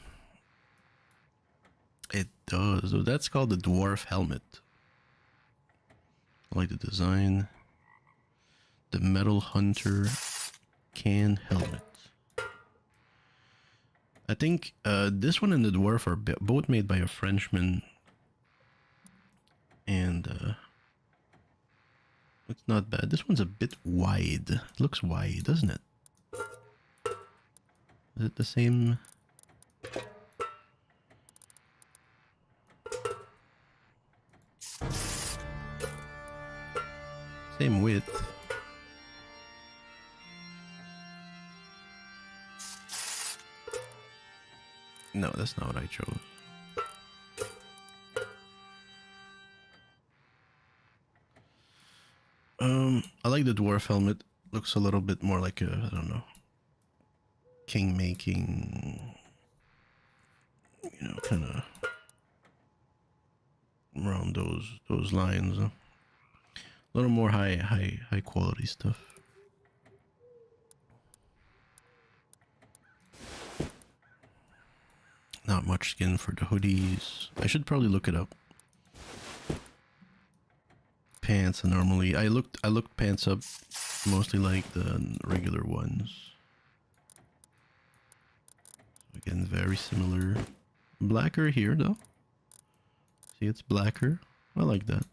It does. So that's called the dwarf helmet. I like the design. The metal hunter can helmet. I think this one and the dwarf are both made by a Frenchman, and it's not bad. This one's a bit wide. It looks wide, doesn't it? Is it the same? Same width. No, that's not what I chose. I like the dwarf helmet. Looks a little bit more like a, I don't know, king making, you know, kind of around those lines. A little more high quality stuff. Not much skin for the hoodies. I should probably look it up. Pants, normally I looked pants up, mostly like the regular ones. Again, very similar. Blacker here though. See, it's blacker. I like that.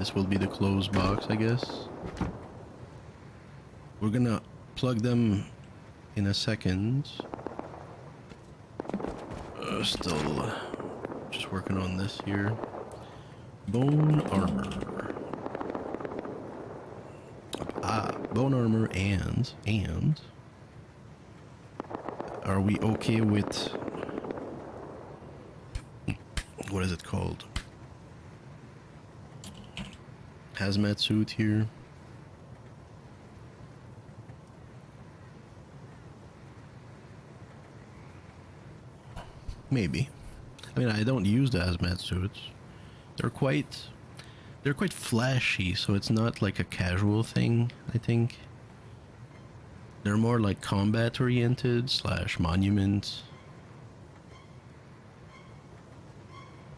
This will be the closed box, I guess. We're gonna plug them in a second. Still just working on this here. Bone armor. Bone armor and are we okay with, what is it called? Hazmat suit here. Maybe. I mean, I don't use the hazmat suits. They're quite flashy, so it's not like a casual thing, I think. They're more like combat oriented / monument.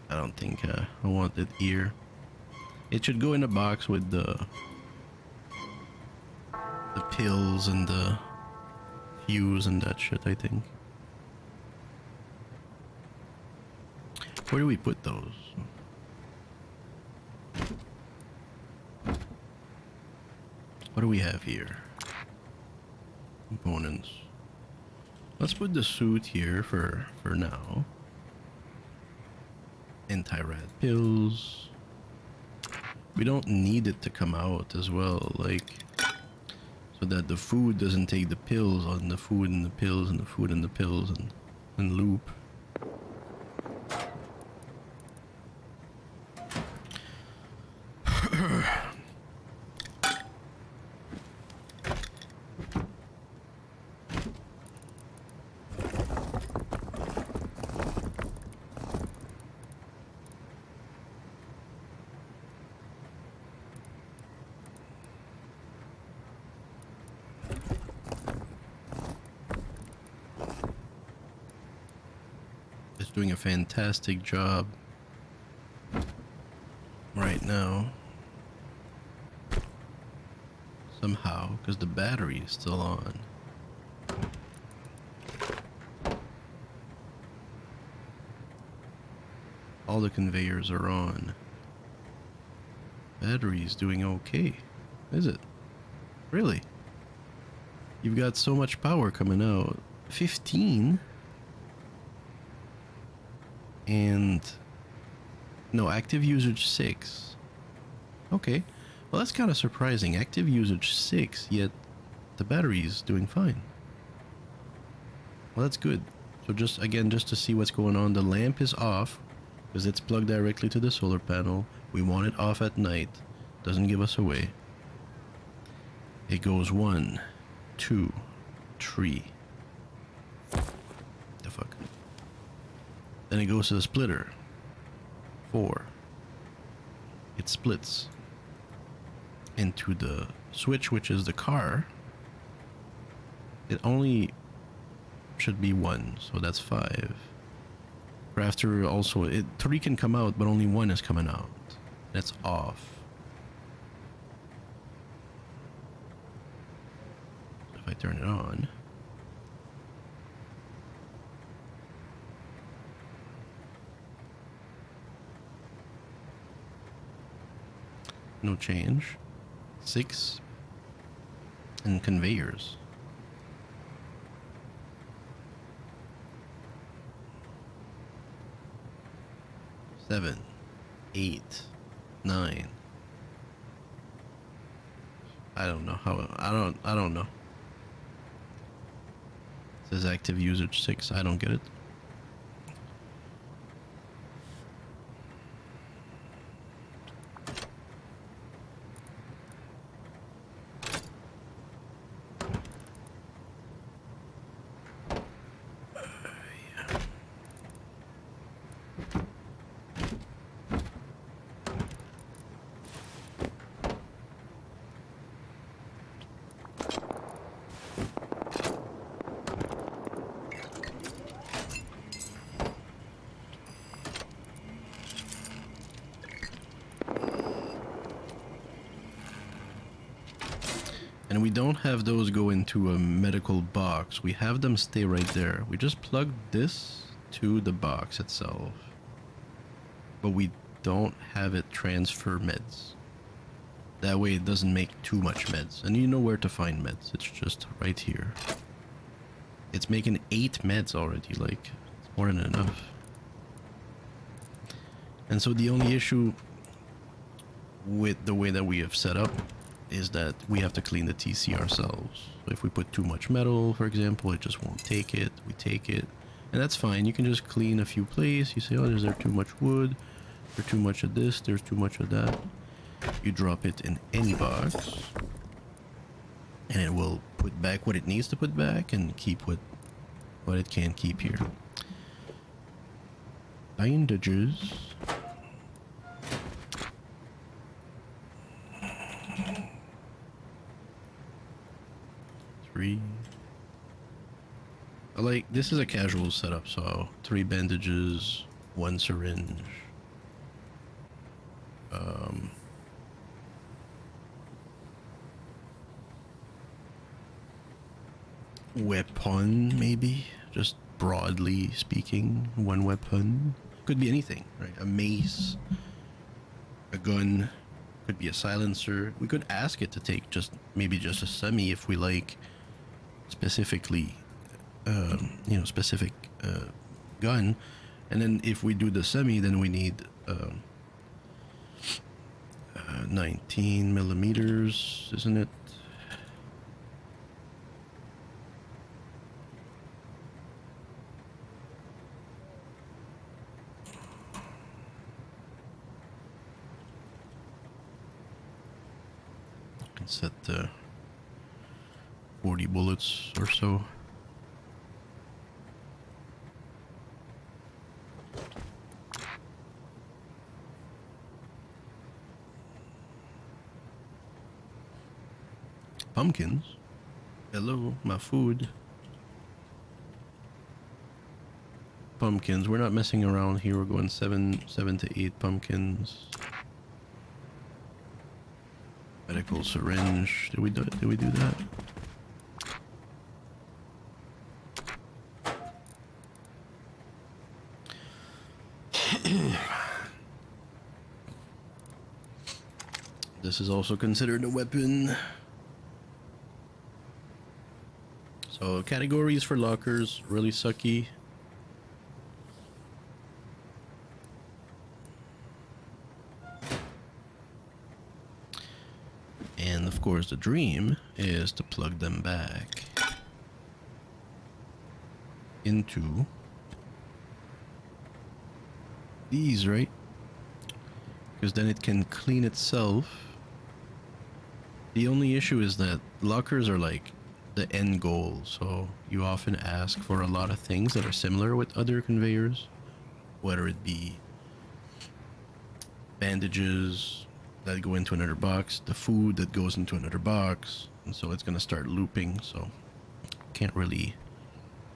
I don't think I want it here. It should go in a box with the pills and the fuse and that shit, I think. Where do we put those? What do we have here? Components. Let's put the suit here for now. Anti-rat pills. We don't need it to come out as well, like, so that the food doesn't take the pills on the food and the pills and the food and the pills and loop. Doing a fantastic job right now. Somehow, because the battery is still on. All the conveyors are on. Battery is doing okay. Is it? Really? You've got so much power coming out. 15? And no, active usage 6. Okay, well that's kind of surprising. Active usage 6, yet the battery is doing fine. Well, that's good. So just again, just to see what's going on, the lamp is off because it's plugged directly to the solar panel. We want it off at night. Doesn't give us away. It goes 1, 2, 3. The fuck. Then it goes to the splitter. 4. It splits into the switch, which is the car. It only should be 1, so that's 5. After also, 3 can come out, but only 1 is coming out. That's off. So if I turn it on, no change. 6 and conveyors. 7, 8, 9. I don't know how. I don't know. It says active usage 6. I don't get it. And we don't have those go into a medical box. We have them stay right there. We just plug this to the box itself. But we don't have it transfer meds. That way it doesn't make too much meds. And you know where to find meds. It's just right here. It's making 8 meds already, like, it's more than enough. And so the only issue with the way that we have set up is that we have to clean the TC ourselves. So if we put too much metal, for example, it just won't take it. We take it, and that's fine. You can just clean a few places. You say, oh, is there too much wood? There's too much of this, there's too much of that. You drop it in any box, and it will put back what it needs to put back and keep what it can keep here. Bandages. Three. Like, this is a casual setup, so 3 bandages, 1 syringe. Weapon, maybe? Just broadly speaking, 1 weapon. Could be anything, right? A mace, a gun, could be a silencer. We could ask it to take maybe just a semi if we like specifically, specific gun. And then if we do the semi, then we need 19 millimeters, isn't it? Can set 40 bullets or so. Pumpkins. Hello, my food. Pumpkins. We're not messing around here. We're going 7 to 8 pumpkins. Medical syringe. Did we do that? This is also considered a weapon. So categories for lockers, really sucky. And of course the dream is to plug them back into these, right? Because then it can clean itself. The only issue is that lockers are like the end goal, so you often ask for a lot of things that are similar with other conveyors, whether it be bandages that go into another box, the food that goes into another box, and so it's gonna start looping, so can't really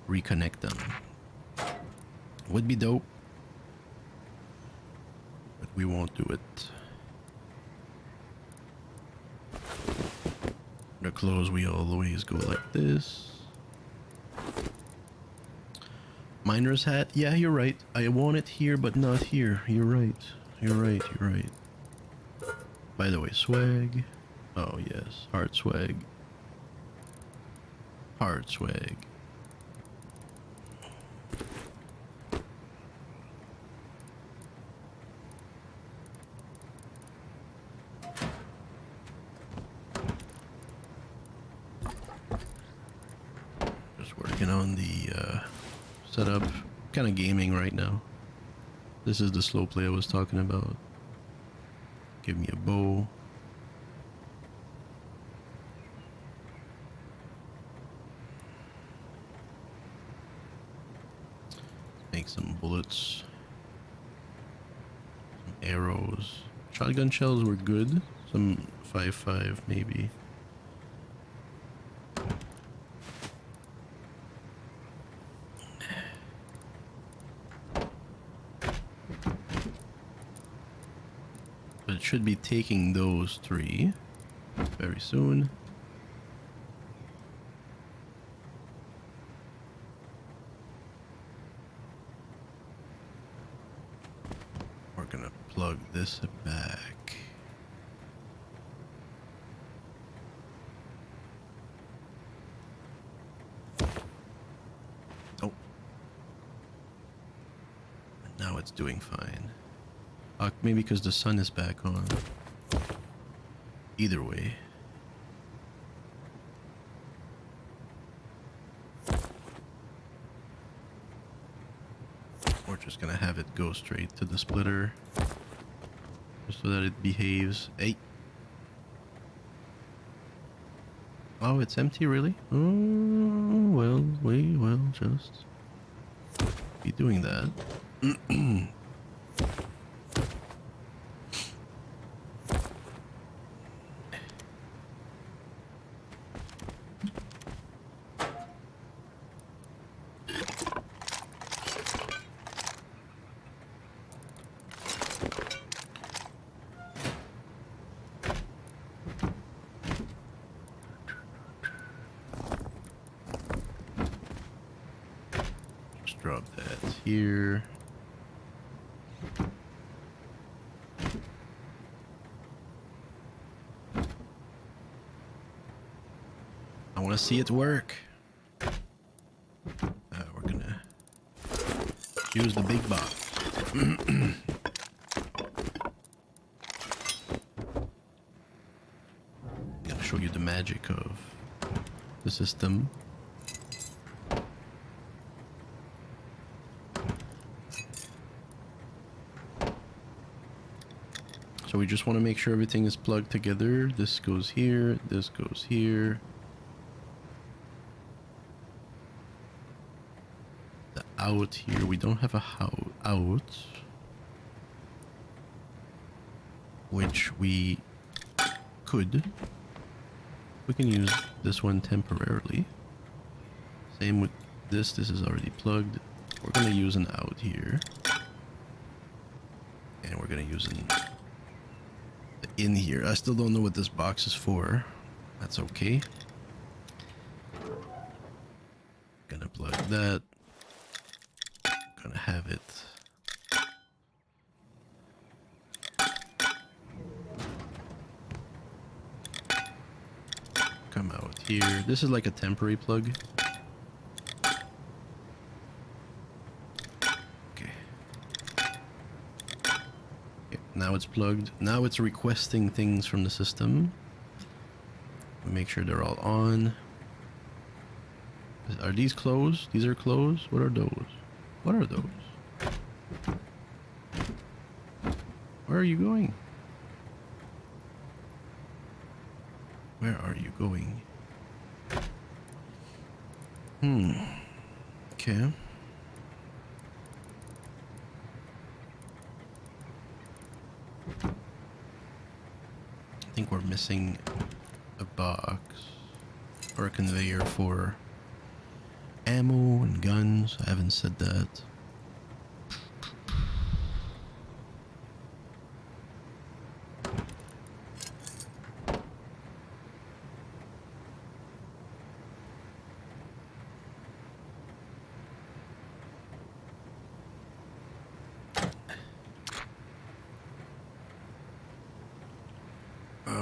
reconnect them. Would be dope, but we won't do it. The clothes, we always go like this. Miner's hat, yeah, you're right. I want it here, but not here. You're right. You're right. You're right. By the way, swag. Oh yes, heart swag. Heart swag. Working on the setup, kind of gaming right now. This is the slow play I was talking about. Give me a bow. Make some bullets. Some arrows. Shotgun shells were good. Some 5.5 maybe. Should be taking those 3 very soon. We're gonna plug this back. It's doing fine. Maybe because the sun is back on. Either way. We're just gonna have it go straight to the splitter. Just so that it behaves. Hey! Oh, it's empty, really? Oh, well, we will just be doing that. Just drop that here. I want to see it work. We're gonna use the big box. Gonna show you the magic of the system. So we just want to make sure everything is plugged together. This goes here, this goes here. The out here, we don't have a out. Which we could. We can use this one temporarily. Same with this is already plugged. We're gonna use an out here. And we're gonna use an in here. I still don't know what this box is for. That's okay. Gonna plug that. Gonna have it. Come out here. This is like a temporary plug. Now it's plugged. Now it's requesting things from the system. We make sure they're all on. Are these closed? These are closed? What are those? What are those? Where are you going? Where are you going? Okay. I think we're missing a box or a conveyor for ammo and guns. I haven't said that.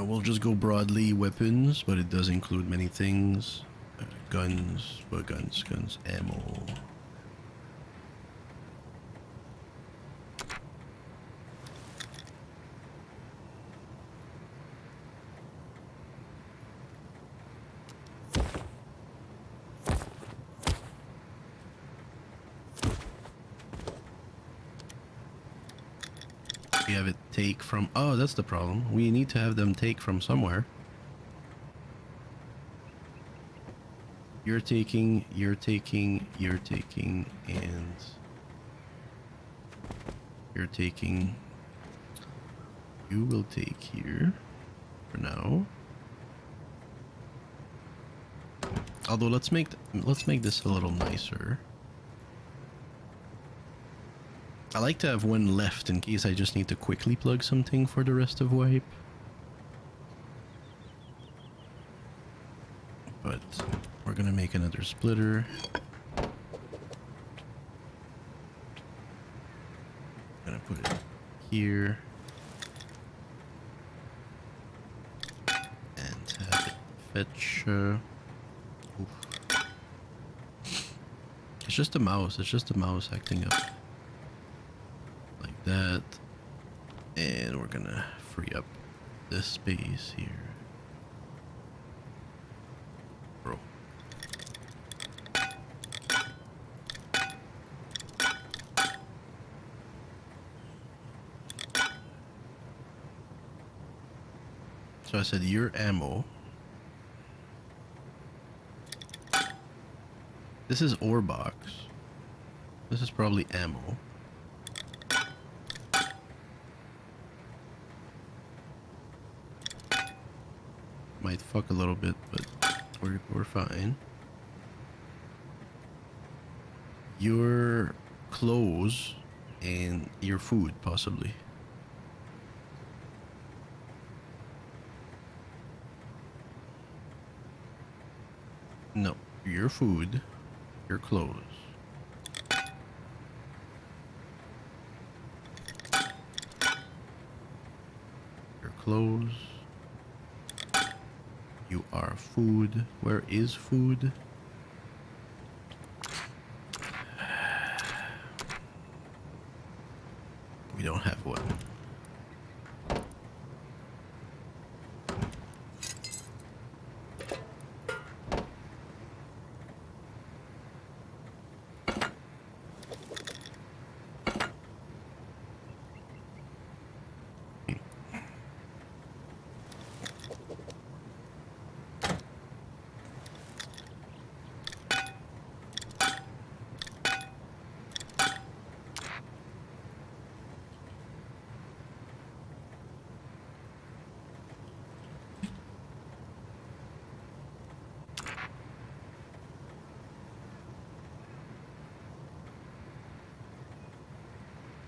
We'll just go broadly weapons, but it does include many things. Guns, ammo. We have it take from... Oh, that's the problem. We need to have them take from somewhere. You're taking, and... You're taking... You will take here. For now. Although, let's make this a little nicer. I like to have one left in case I just need to quickly plug something for the rest of wipe. But we're gonna make another splitter. Gonna put it here. And have it fetch. It's just a mouse. It's just a mouse acting up. that. And we're gonna free up this space here. Bro. So I said your ammo. This is ore box. This is probably ammo. Might fuck a little bit, but we're fine. Your clothes and your food, possibly. No, your food, your clothes. Your clothes. You are food. Where is food? We don't have one.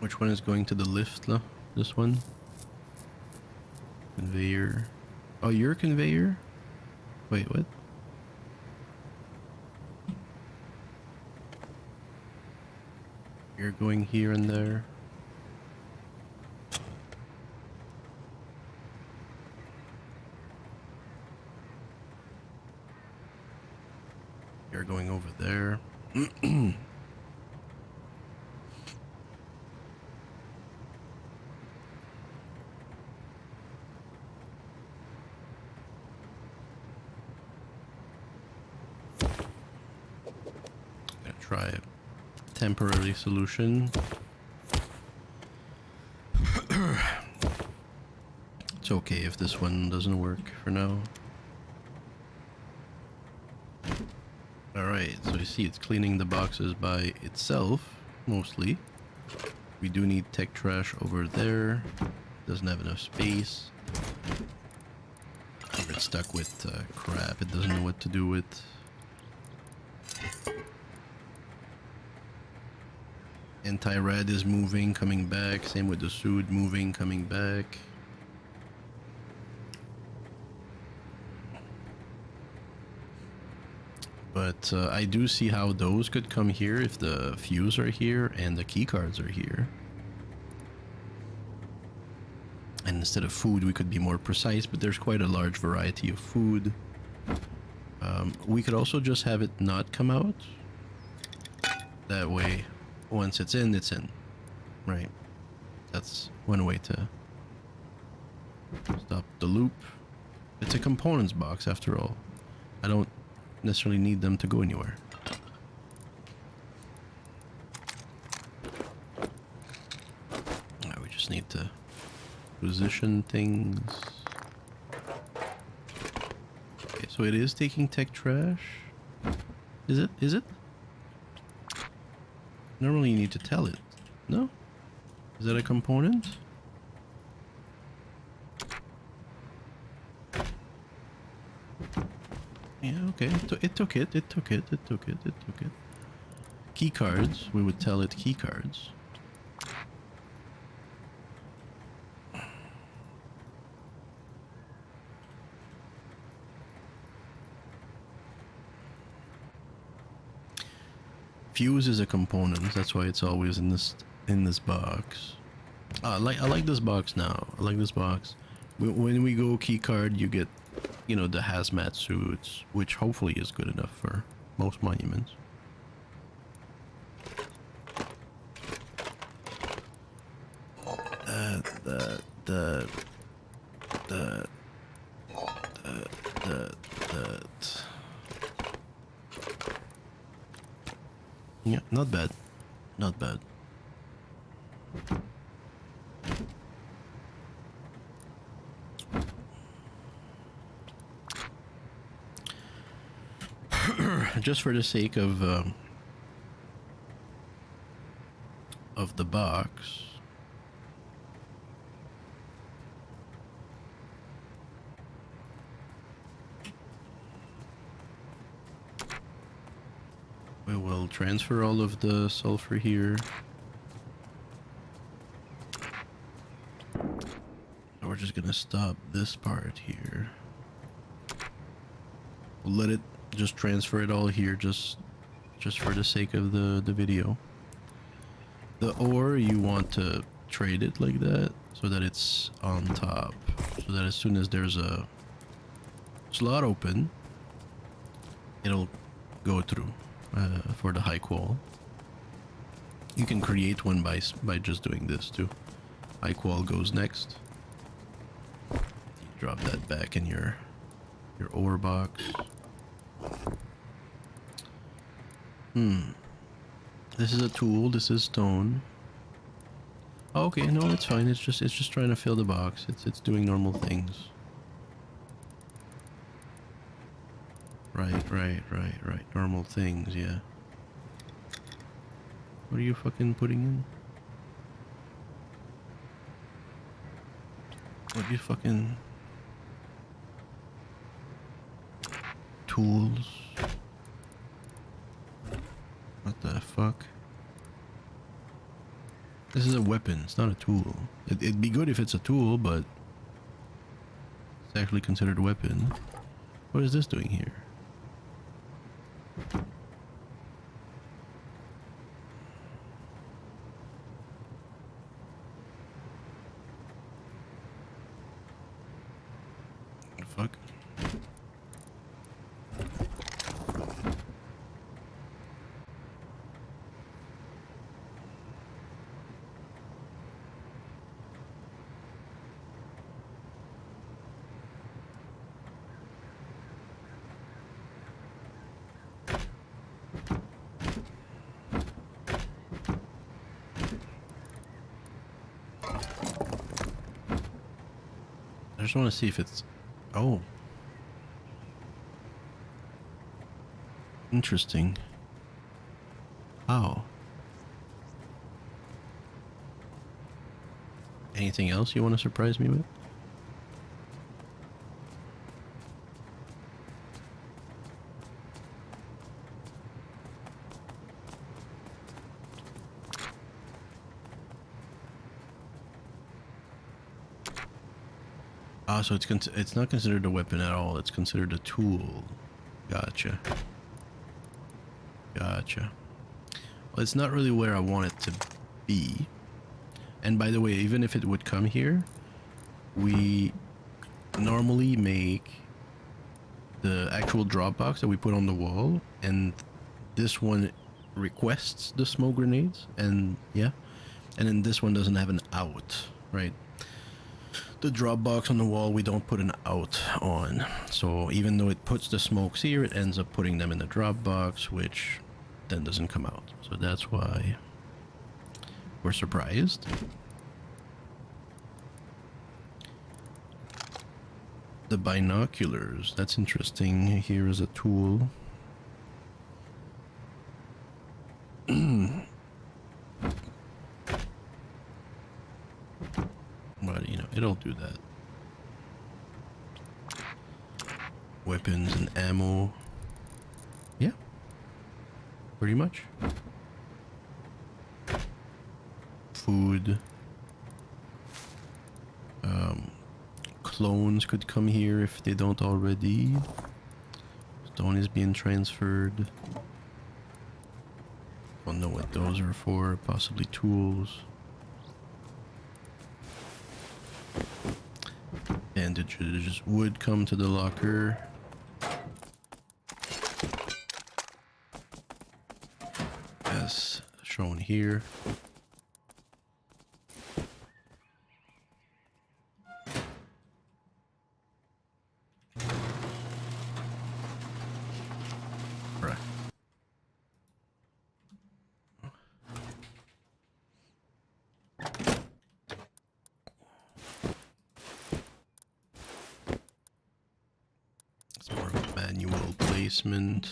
Which one is going to the lift, though? This one? Conveyor. Oh, your conveyor? Wait, what? You're going here and there. You're going over there. Try a temporary solution. It's okay if this one doesn't work for now. Alright, so you see it's cleaning the boxes by itself, mostly. We do need tech trash over there. Doesn't have enough space. Or it's stuck with crap it doesn't know what to do with. Anti-rad is moving, coming back. Same with the suit, moving, coming back. But I do see how those could come here if the fuse are here and the key cards are here. And instead of food, we could be more precise, but there's quite a large variety of food. We could also just have it not come out. That way, once it's in, right? That's one way to stop the loop. It's a components box after all. I don't necessarily need them to go anywhere. We just need to position things. Okay, so it is taking tech trash. Is it? Is it? Normally you need to tell it. No? Is that a component? Yeah, okay. It took it. Key cards. We would tell it key cards. Fuse is a component. That's why it's always in this box. I like this box now. I like this box. When we go key card, you get, you know, the hazmat suits, which hopefully is good enough for most monuments. the the the yeah, not bad, not bad. Just for the sake of the box, we will transfer all of the sulfur here. We're just gonna stop this part here. We'll let it just transfer it all here, just for the sake of the video. The ore, you want to trade it like that so that it's on top, so that as soon as there's a slot open, it'll go through for the high qual. You can create one by just doing this too. High qual goes next. You drop that back in your ore box. This is a tool. This is stone. Oh, okay, no, it's fine. It's just trying to fill the box. It's doing normal things. Right. Normal things, yeah. What are you fucking putting in? What are you fucking... Tools? What the fuck? This is a weapon, it's not a tool. It'd be good if it's a tool, but it's actually considered a weapon. What is this doing here? The fuck? I just want to see if it's... Oh. Interesting. How? Anything else you want to surprise me with? Ah, so it's not considered a weapon at all. It's considered a tool. Gotcha. Gotcha. Well, it's not really where I want it to be. And by the way, even if it would come here, we normally make the actual drop box that we put on the wall, and this one requests the smoke grenades, and yeah, and then this one doesn't have an out, right? The drop box on the wall, we don't put an out on. So even though it puts the smokes here, it ends up putting them in the drop box, which then doesn't come out. So that's why we're surprised. The binoculars, that's interesting. Here is a tool. But, you know, it'll do that. Weapons and ammo. Yeah. Pretty much. Food. Clones could come here if they don't already. Stone is being transferred. Don't know what those are for. Possibly tools. Bandages would come to the locker. As shown here. replacement.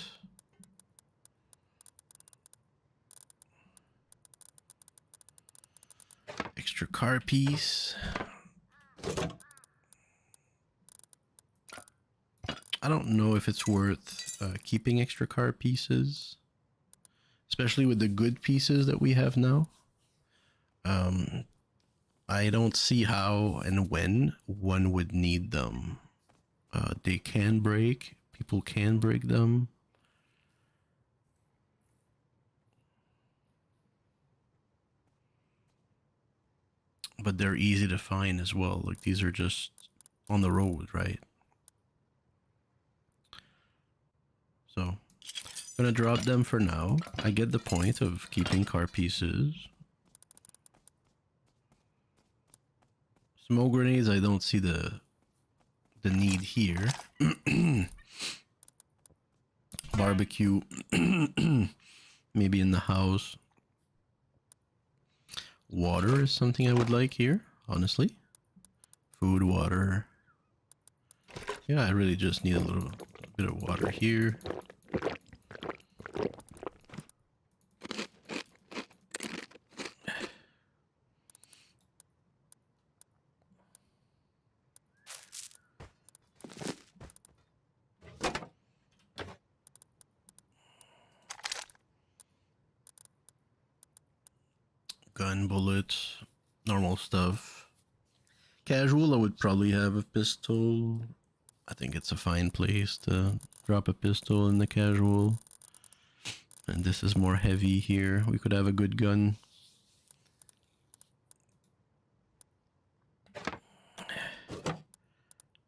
Extra car piece. I don't know if it's worth keeping extra car pieces, especially with the good pieces that we have now. I don't see how and when one would need them. They can break. People can break them. But they're easy to find as well. Like, these are just on the road, right? So, I'm gonna drop them for now. I get the point of keeping car pieces. Smoke grenades, I don't see the need here. Barbecue, maybe in the house. Water is something I would like here, honestly. Food, water. Yeah, I really just need a little bit of water here. Gun, bullets, normal stuff. Casual, I would probably have a pistol. I think it's a fine place to drop a pistol in the casual. And this is more heavy here. We could have a good gun.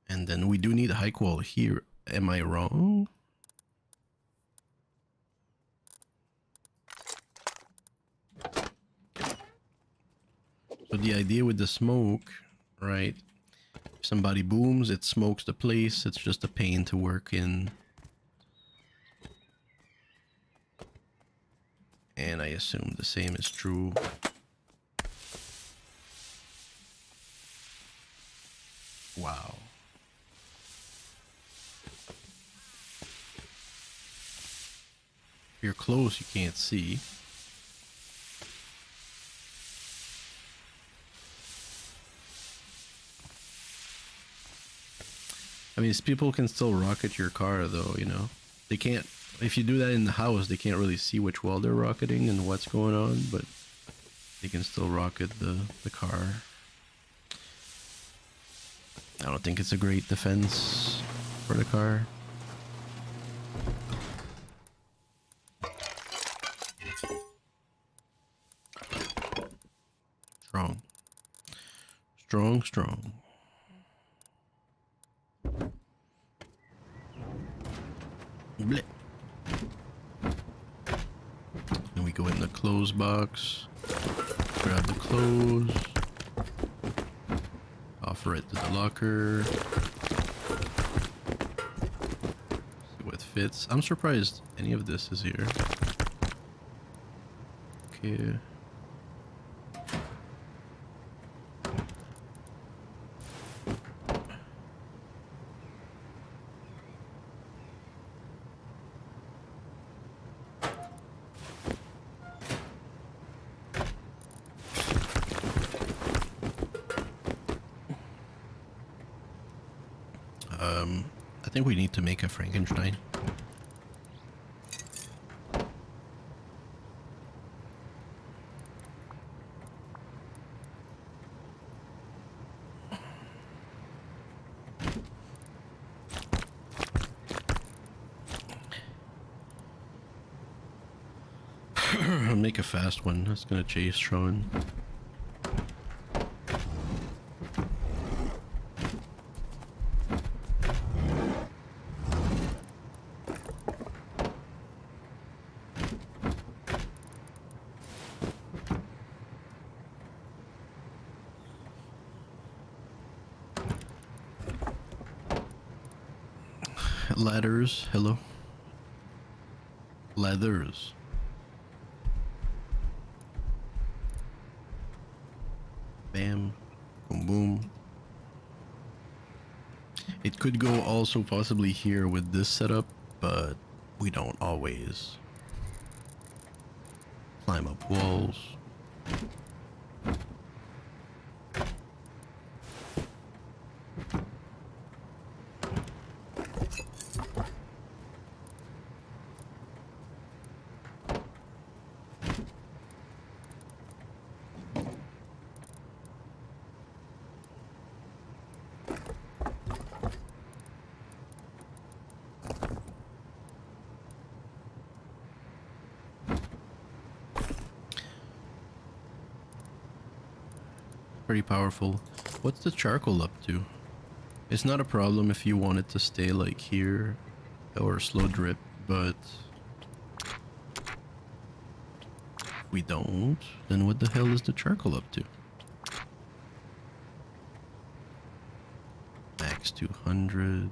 And then we do need a high qual here. Am I wrong? So the idea with the smoke, right? If somebody booms, it smokes the place. It's just a pain to work in. And I assume the same is true. Wow. If you're close, you can't see. I mean, people can still rocket your car, though, you know? They can't... If you do that in the house, they can't really see which wall they're rocketing and what's going on, but they can still rocket the car. I don't think it's a great defense for the car. Strong. Strong, strong. Blech. Then we go in the clothes box, grab the clothes, offer it to the locker, see what fits. I'm surprised any of this is here. Okay. I think we need to make a Frankenstein. Make a fast one. That's gonna chase Sean. Ladders, hello. Leathers. Bam. Boom boom. It could go also possibly here with this setup. but we don't always climb up walls. Pretty powerful. What's the charcoal up to? It's not a problem if you want it to stay like here or slow drip, but if we don't, then what the hell is the charcoal up to? Max 200.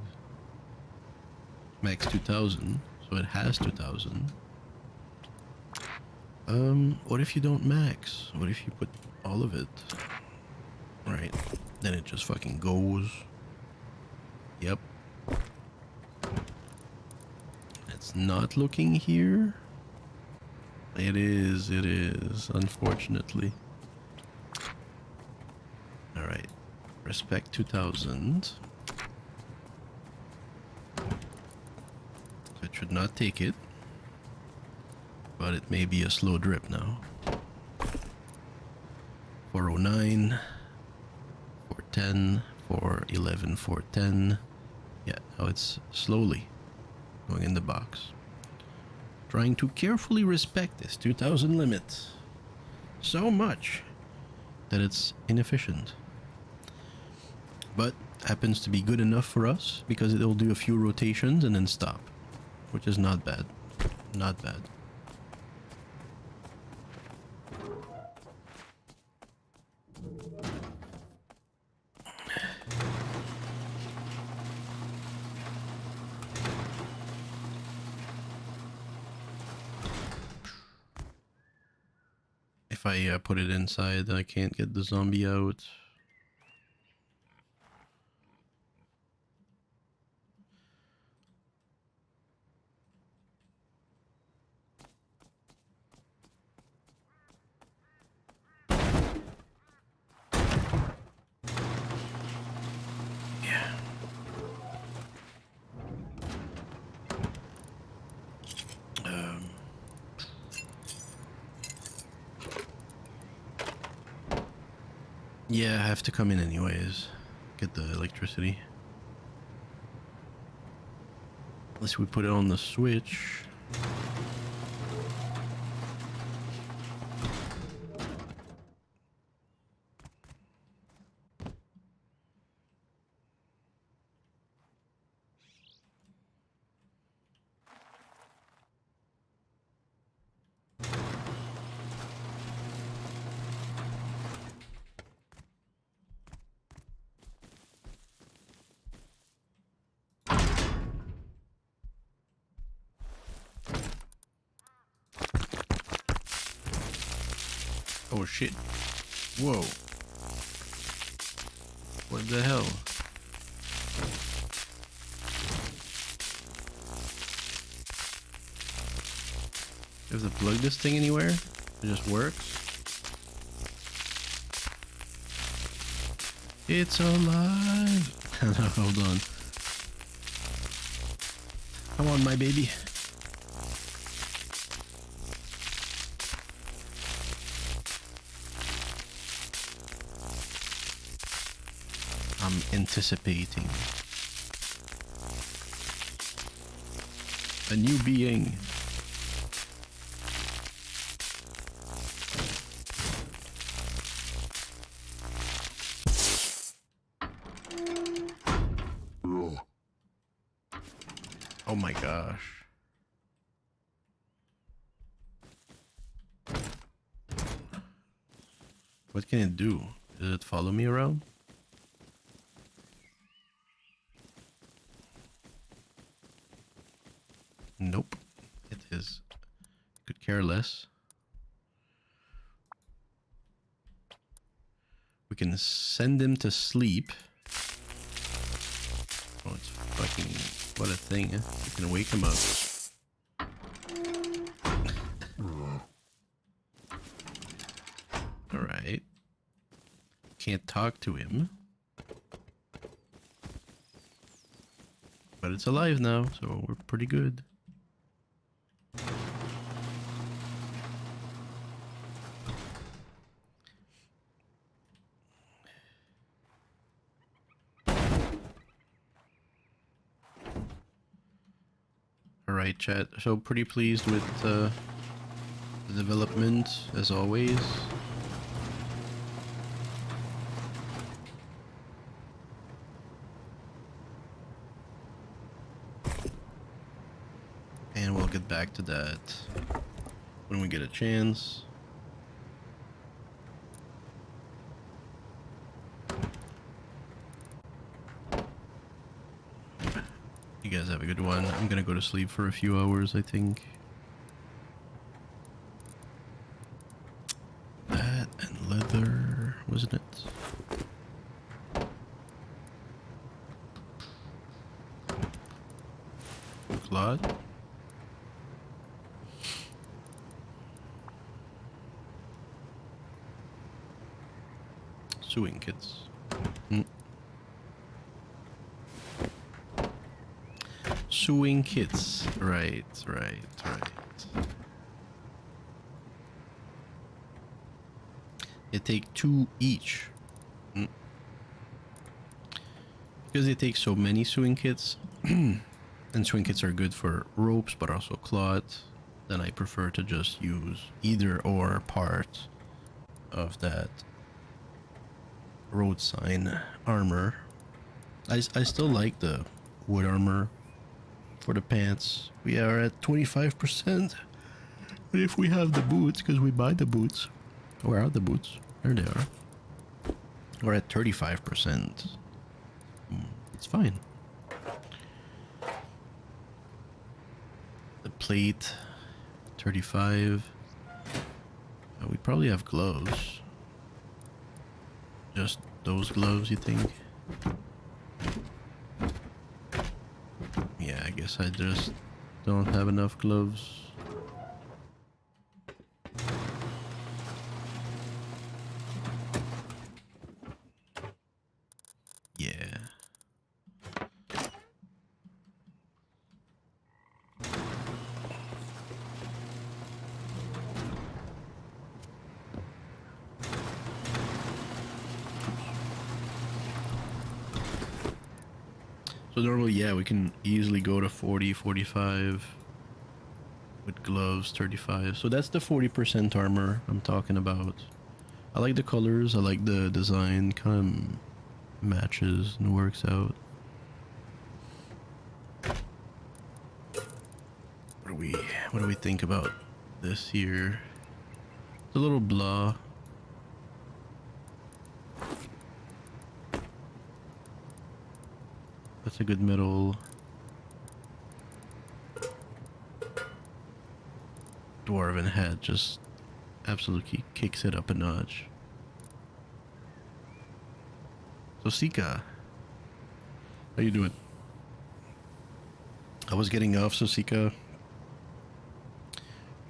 Max 2000, so it has 2000. What if you don't max? What if you put all of it? Right, then it just fucking goes. Yep. It's not looking here. It is, unfortunately. Alright. Respect 2000. It should not take it. But it may be a slow drip now. 409. 410, 411, 410. Yeah, now it's slowly going in the box. Trying to carefully respect this 2000 limit. So much that it's inefficient. But happens to be good enough for us because it'll do a few rotations and then stop. Which is not bad. Not bad. If I put it inside, I can't get the zombie out. Yeah. Yeah, I have to come in anyways. Get the electricity. Unless we put it on the switch. Oh shit. Whoa. What the hell? Do you have to plug this thing anywhere? It just works? It's alive! Hold on. Come on, my baby. I'm anticipating a new being. Oh my gosh. What can it do? Does it follow me around? Nope. It is. Could care less. We can send him to sleep. Oh, it's fucking What a thing, eh? You can wake him up. Alright. Can't talk to him. But it's alive now, so we're pretty good. Alright, chat. So pretty pleased with the development, as always. And we'll get back to that when we get a chance. You guys have a good one. I'm gonna go to sleep for a few hours, I think. That and leather, wasn't it? Claude? Sewing kits. Sewing kits. Right. They take 2 each. Because they take so many sewing kits, and sewing kits are good for ropes but also cloth, then I prefer to just use either or part of that road sign armor. I still like the wood armor for the pants. We are at 25%. But if we have the boots, because we buy the boots. Where are the boots? There they are. We're at 35%. It's fine. The plate, 35. We probably have gloves. Just those gloves, you think? Yeah, I guess I just don't have enough gloves. Yeah. So normally, yeah, we can easily go to 40, 45 with gloves, 35. So that's the 40% armor I'm talking about. I like the colors, I like the design, kind of matches and works out. What do we think about this here? It's a little blah. That's a good middle. Dwarven hat just absolutely kicks it up a notch. So Sika, how you doing? I was getting off, so Sika.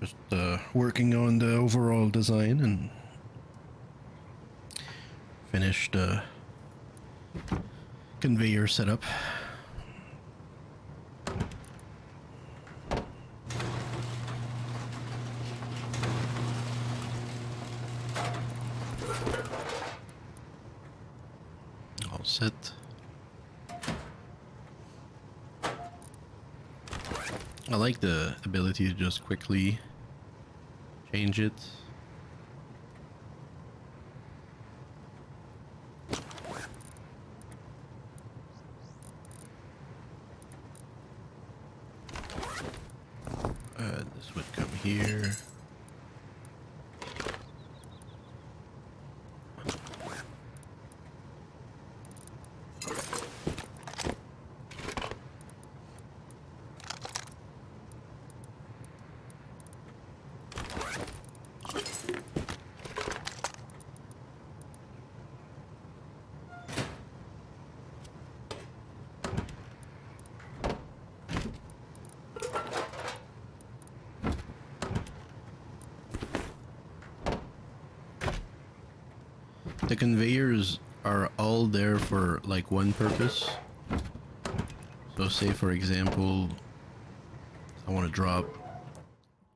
Just working on the overall design and finished conveyor setup. All set. I like the ability to just quickly change it. This would come here. The conveyors are all there for like one purpose. So say for example, I want to drop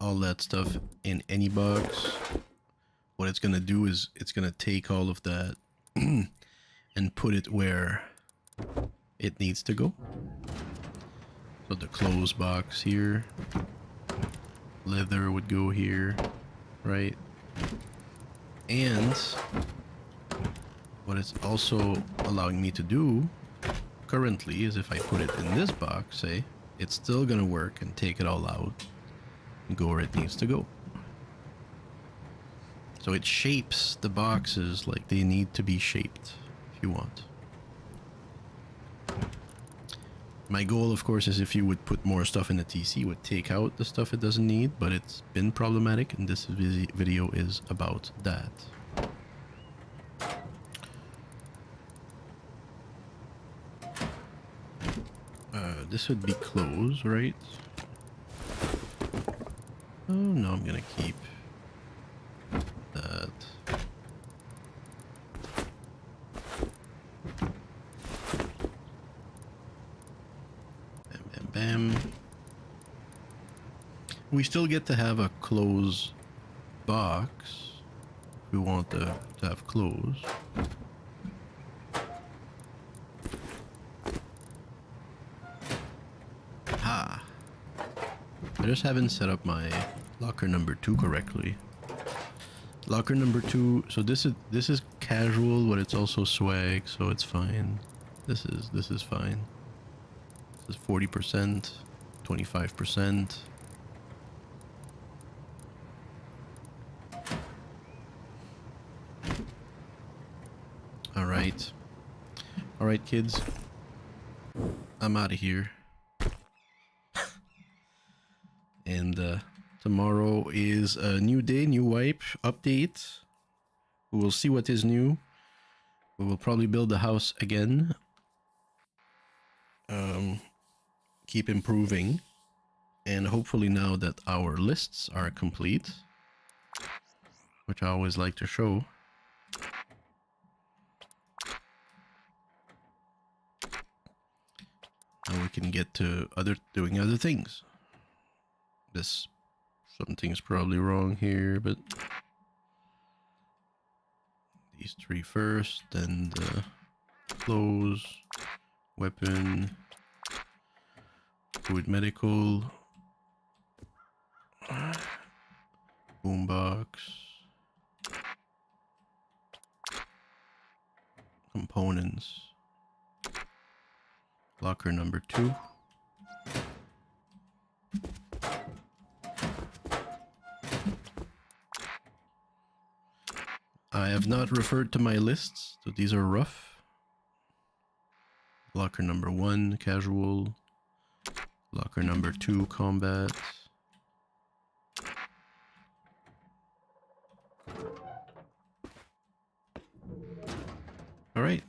all that stuff in any box. What it's gonna do is it's gonna take all of that and put it where it needs to go. So the clothes box here, leather would go here, right? And what it's also allowing me to do currently is if I put it in this box, say, it's still gonna work and take it all out and go where it needs to go. So it shapes the boxes like they need to be shaped, if you want. My goal, of course, is if you would put more stuff in the TC, it would take out the stuff it doesn't need, but it's been problematic, and this video is about that. This would be clothes, right? Oh, no, I'm gonna keep that. Bam, bam, bam. We still get to have a clothes box if we want to have clothes. Ha! I just haven't set up my locker number 2 correctly. Locker number 2, so this is casual, but it's also swag, so it's fine. This is fine. This is 40%, 25%. Alright. Alright, kids. I'm out of here. And tomorrow is a new day, new wipe update. We will see what is new. We will probably build the house again. Keep improving. And hopefully now that our lists are complete, which I always like to show, now we can get to doing other things. Something's probably wrong here, but these 3 first, then the clothes, weapon, food, medical, boombox, components, locker number 2. I have not referred to my lists, so these are rough. Locker number 1, casual. Locker number 2, combat. Alright.